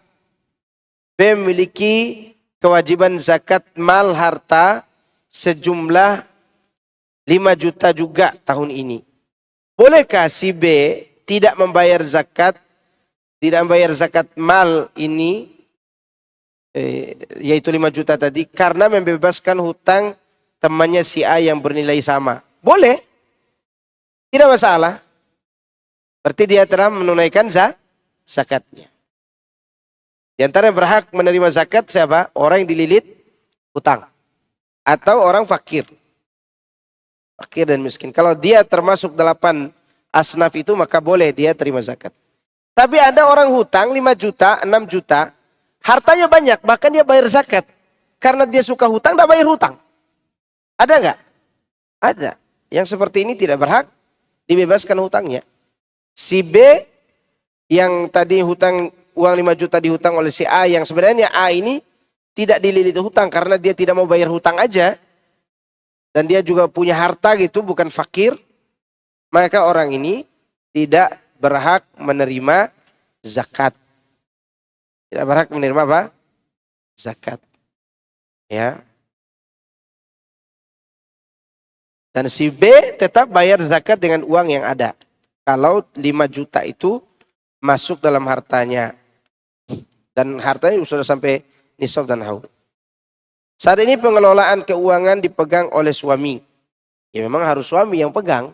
B memiliki kewajiban zakat mal harta sejumlah 5 juta juga tahun ini. Bolehkah si B tidak membayar zakat mal ini, yaitu 5 juta tadi, karena membebaskan hutang temannya si A yang bernilai sama? Boleh. Tidak masalah. Berarti dia telah menunaikan zakatnya. Di antara yang berhak menerima zakat siapa? Orang yang dililit hutang. Atau orang fakir. Fakir dan miskin. Kalau dia termasuk 8 asnaf itu, maka boleh dia terima zakat. Tapi ada orang hutang 5 juta, 6 juta. Hartanya banyak, bahkan dia bayar zakat. Karena dia suka hutang, tidak bayar hutang. Ada nggak? Ada. Yang seperti ini tidak berhak dibebaskan hutangnya. Si B yang tadi hutang uang 5 juta dihutang oleh si A, yang sebenarnya A ini tidak dililit hutang karena dia tidak mau bayar hutang aja. Dan dia juga punya harta gitu, bukan fakir. Maka orang ini tidak berhak menerima zakat. Tidak berhak menerima apa? Zakat. Ya. Dan si B tetap bayar zakat dengan uang yang ada. Kalau 5 juta itu masuk dalam hartanya. Dan hartanya sudah sampai nisab dan haul. Saat ini pengelolaan keuangan dipegang oleh suami. Ya memang harus suami yang pegang.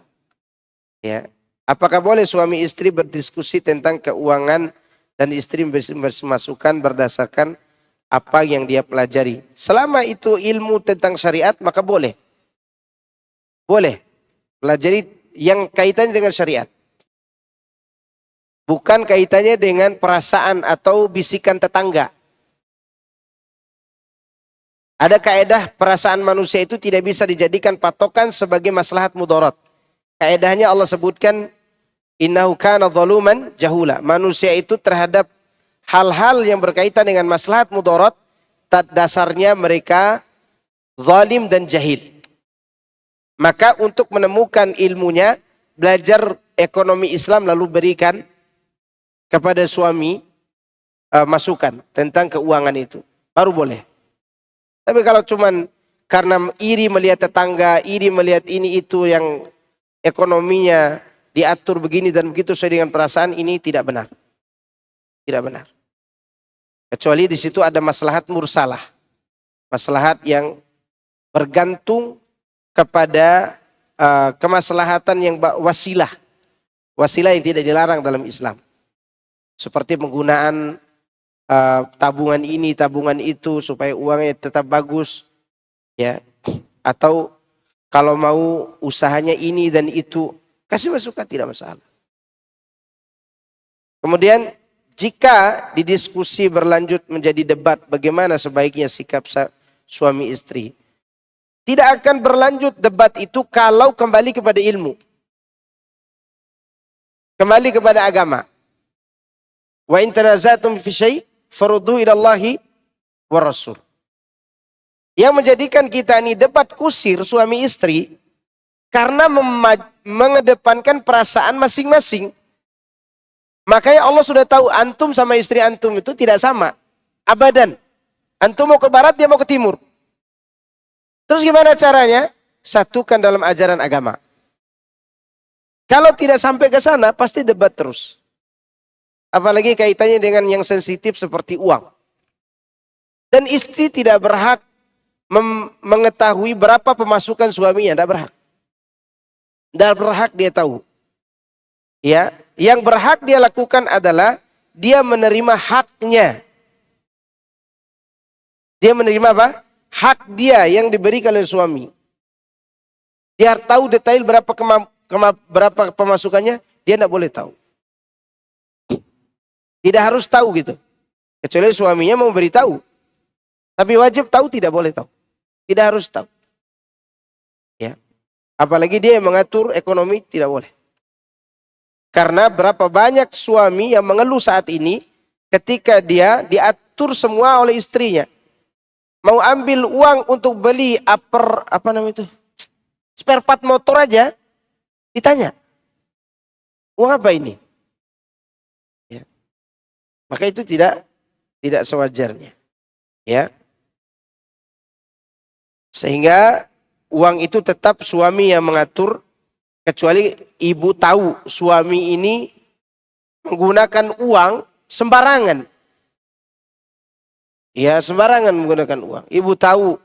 Ya. Apakah boleh suami istri berdiskusi tentang keuangan dan istri bermasukan berdasarkan apa yang dia pelajari? Selama itu ilmu tentang syariat, maka boleh. Boleh. Pelajari yang kaitannya dengan syariat. Bukan kaitannya dengan perasaan atau bisikan tetangga. Ada kaedah perasaan manusia itu tidak bisa dijadikan patokan sebagai maslahat mudarat. Kaedahnya Allah sebutkan, innahu kana zaluman jahula. Manusia itu terhadap hal-hal yang berkaitan dengan maslahat mudarat, dasarnya mereka zalim dan jahil. Maka untuk menemukan ilmunya, belajar ekonomi Islam lalu berikan kepada suami masukan tentang keuangan itu. Baru boleh. Tapi kalau cuman karena iri melihat tetangga, iri melihat ini itu yang ekonominya diatur begini dan begitu sesuai dengan perasaan, ini tidak benar. Tidak benar. Kecuali di situ ada maslahat mursalah. Maslahat yang bergantung kepada kemaslahatan yang wasilah. Wasilah yang tidak dilarang dalam Islam. Seperti penggunaan tabungan ini, tabungan itu supaya uangnya tetap bagus, ya. Atau kalau mau usahanya ini dan itu, kasih masukan tidak masalah. Kemudian jika didiskusi berlanjut menjadi debat bagaimana sebaiknya sikap suami istri, tidak akan berlanjut debat itu kalau kembali kepada ilmu, kembali kepada agama. Wa in tanazatum fi syai' farudhu ila Allahi wa Rasul. Yang menjadikan kita ini debat kusir suami istri karena mengedepankan perasaan masing-masing. Makanya Allah sudah tahu antum sama istri antum itu tidak sama. Abadan. Antum mau ke barat, dia mau ke timur. Terus gimana caranya? Satukan dalam ajaran agama. Kalau tidak sampai ke sana, pasti debat terus. Apalagi kaitannya dengan yang sensitif seperti uang. Dan istri tidak berhak mengetahui berapa pemasukan suaminya, tidak berhak. Tidak berhak dia tahu. Ya, yang berhak dia lakukan adalah dia menerima haknya. Dia menerima apa? Hak dia yang diberikan oleh suami. Dia tahu detail berapa pemasukannya, dia tidak boleh tahu. Tidak harus tahu gitu. Kecuali suaminya mau beritahu. Tapi wajib tahu, tidak boleh tahu. Tidak harus tahu. Ya. Apalagi dia yang mengatur ekonomi, tidak boleh. Karena berapa banyak suami yang mengeluh saat ini ketika dia diatur semua oleh istrinya. Mau ambil uang untuk beli spare part motor aja, ditanya, uang apa ini? Ya. Maka itu tidak sewajarnya. Ya. Sehingga uang itu tetap suami yang mengatur, kecuali ibu tahu suami ini menggunakan uang sembarangan. Ya, sembarangan menggunakan uang. Ibu tahu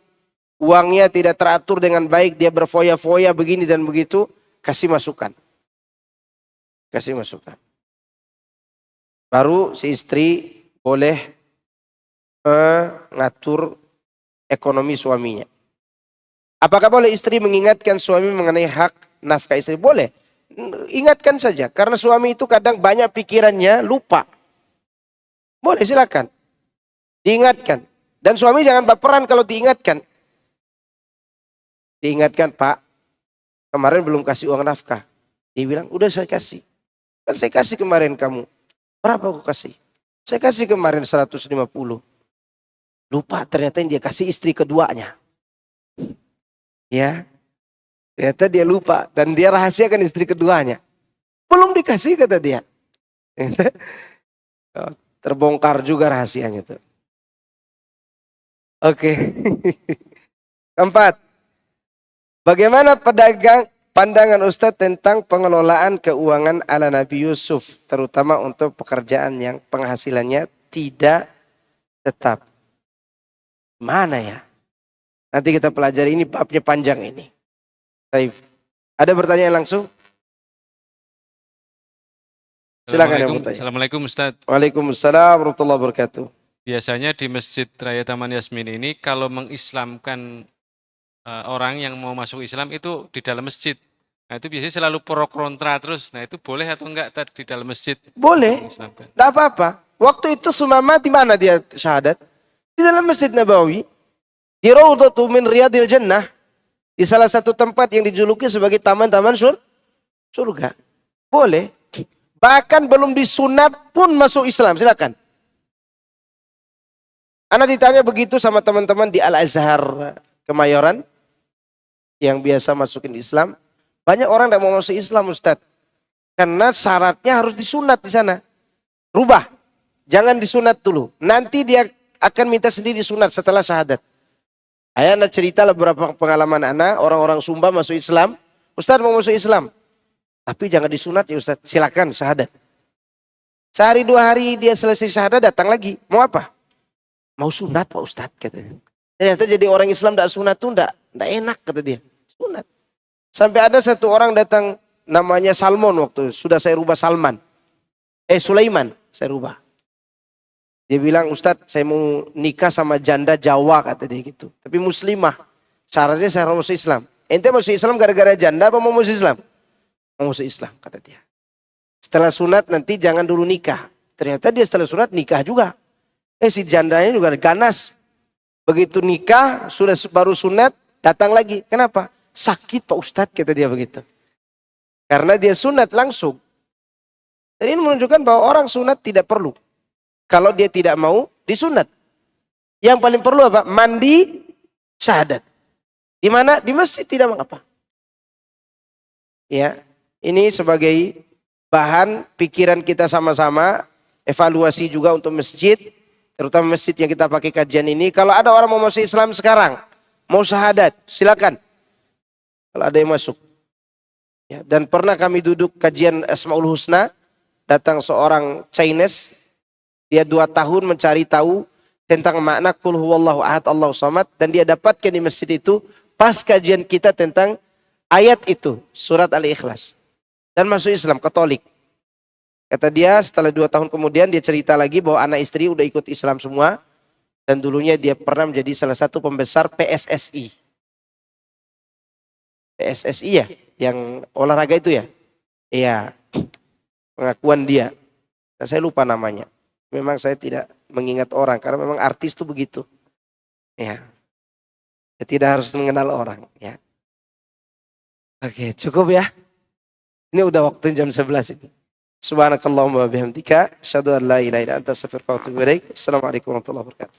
uangnya tidak teratur dengan baik, dia berfoya-foya begini dan begitu, kasih masukan. Kasih masukan. Baru si istri boleh mengatur ekonomi suaminya. Apakah boleh istri mengingatkan suami mengenai hak nafkah istri? Boleh. Ingatkan saja. Karena suami itu kadang banyak pikirannya, lupa. Boleh, silakan. Diingatkan. Dan suami jangan baperan kalau diingatkan. Diingatkan, Pak, kemarin belum kasih uang nafkah. Dia bilang, udah saya kasih. Kan saya kasih kemarin kamu. Berapa aku kasih? Saya kasih kemarin 150. Lupa ternyata yang dia kasih istri keduanya. Ya, ternyata dia lupa dan dia rahasiakan istri keduanya. Belum dikasih kata dia. Terbongkar juga rahasianya itu. Oke. Keempat, bagaimana pandangan Ustadz tentang pengelolaan keuangan ala Nabi Yusuf, terutama untuk pekerjaan yang penghasilannya tidak tetap? Mana ya? Nanti kita pelajari, ini babnya panjang ini. Baik. Ada pertanyaan langsung? Silakan yang bertanya. Assalamualaikum Ustaz. Waalaikumsalam warahmatullahi wabarakatuh. Biasanya di Masjid Raya Taman Yasmin ini kalau mengislamkan orang yang mau masuk Islam itu di dalam masjid. Nah itu biasanya selalu pro kontra terus. Nah itu boleh atau enggak di dalam masjid? Boleh. Tidak apa-apa. Waktu itu Sumama di mana dia syahadat? Di dalam Masjid Nabawi. Di Raudhatu min Riyadil Jannah, di salah satu tempat yang dijuluki sebagai taman-taman surga. Boleh. Bahkan belum disunat pun masuk Islam, silakan. Ana ditanya begitu sama teman-teman di Al-Azhar Kemayoran yang biasa masukin Islam. Banyak orang tidak mau masuk Islam, Ustaz. Karena syaratnya harus disunat di sana. Rubah. Jangan disunat dulu. Nanti dia akan minta sendiri sunat setelah syahadat. Ayah cerita beberapa pengalaman anak, orang-orang Sumba masuk Islam. Ustaz mau masuk Islam. Tapi jangan disunat ya Ustaz, silakan syahadat. Sehari 2 hari dia selesai syahadat datang lagi. Mau apa? Mau sunat Pak Ustaz katanya. Ternyata jadi orang Islam tidak sunat tuh tidak enak kata dia. Sunat. Sampai ada satu orang datang namanya Salmon waktu sudah saya rubah Salman. Sulaiman saya rubah. Dia bilang, Ustadz saya mau nikah sama janda Jawa kata dia gitu. Tapi muslimah. Syaratnya saya harus masuk Islam. Ente masuk Islam gara-gara janda apa mau masuk Islam? Mau masuk Islam kata dia. Setelah sunat nanti jangan dulu nikah. Ternyata dia setelah sunat nikah juga. Si jandanya juga ganas. Begitu nikah, sudah baru sunat, datang lagi. Kenapa? Sakit Pak Ustadz kata dia begitu. Karena dia sunat langsung. Dan ini menunjukkan bahwa orang sunat tidak perlu. Kalau dia tidak mau disunat. Yang paling perlu apa? Mandi syahadat. Di mana? Di masjid tidak mengapa. Ya, ini sebagai bahan pikiran kita sama-sama, evaluasi juga untuk masjid, terutama masjid yang kita pakai kajian ini. Kalau ada orang mau masuk Islam sekarang, mau syahadat, silakan. Kalau ada yang masuk. Ya, dan pernah kami duduk kajian Asmaul Husna, datang seorang Chinese. Dia 2 tahun mencari tahu tentang makna qul huwallahu ahad Allahu samad, dan dia dapatkan di masjid itu pas kajian kita tentang ayat itu, surat Al-Ikhlas. Dan masuk Islam, Katolik. Kata dia setelah 2 tahun kemudian dia cerita lagi bahwa anak istri udah ikut Islam semua. Dan dulunya dia pernah menjadi salah satu pembesar PSSI. PSSI ya, yang olahraga itu ya. Iya, pengakuan dia. Dan saya lupa namanya. Memang saya tidak mengingat orang, karena memang artis itu begitu. Ya, saya tidak harus mengenal orang. Ya. Oke, cukup ya. Ini udah waktu jam 11 ini. Subhanakallahumma wa bihamdika, asyhadu an la ilaha illa anta, astaghfiruka wa atubu ilaik. Assalamualaikum warahmatullahi wabarakatuh.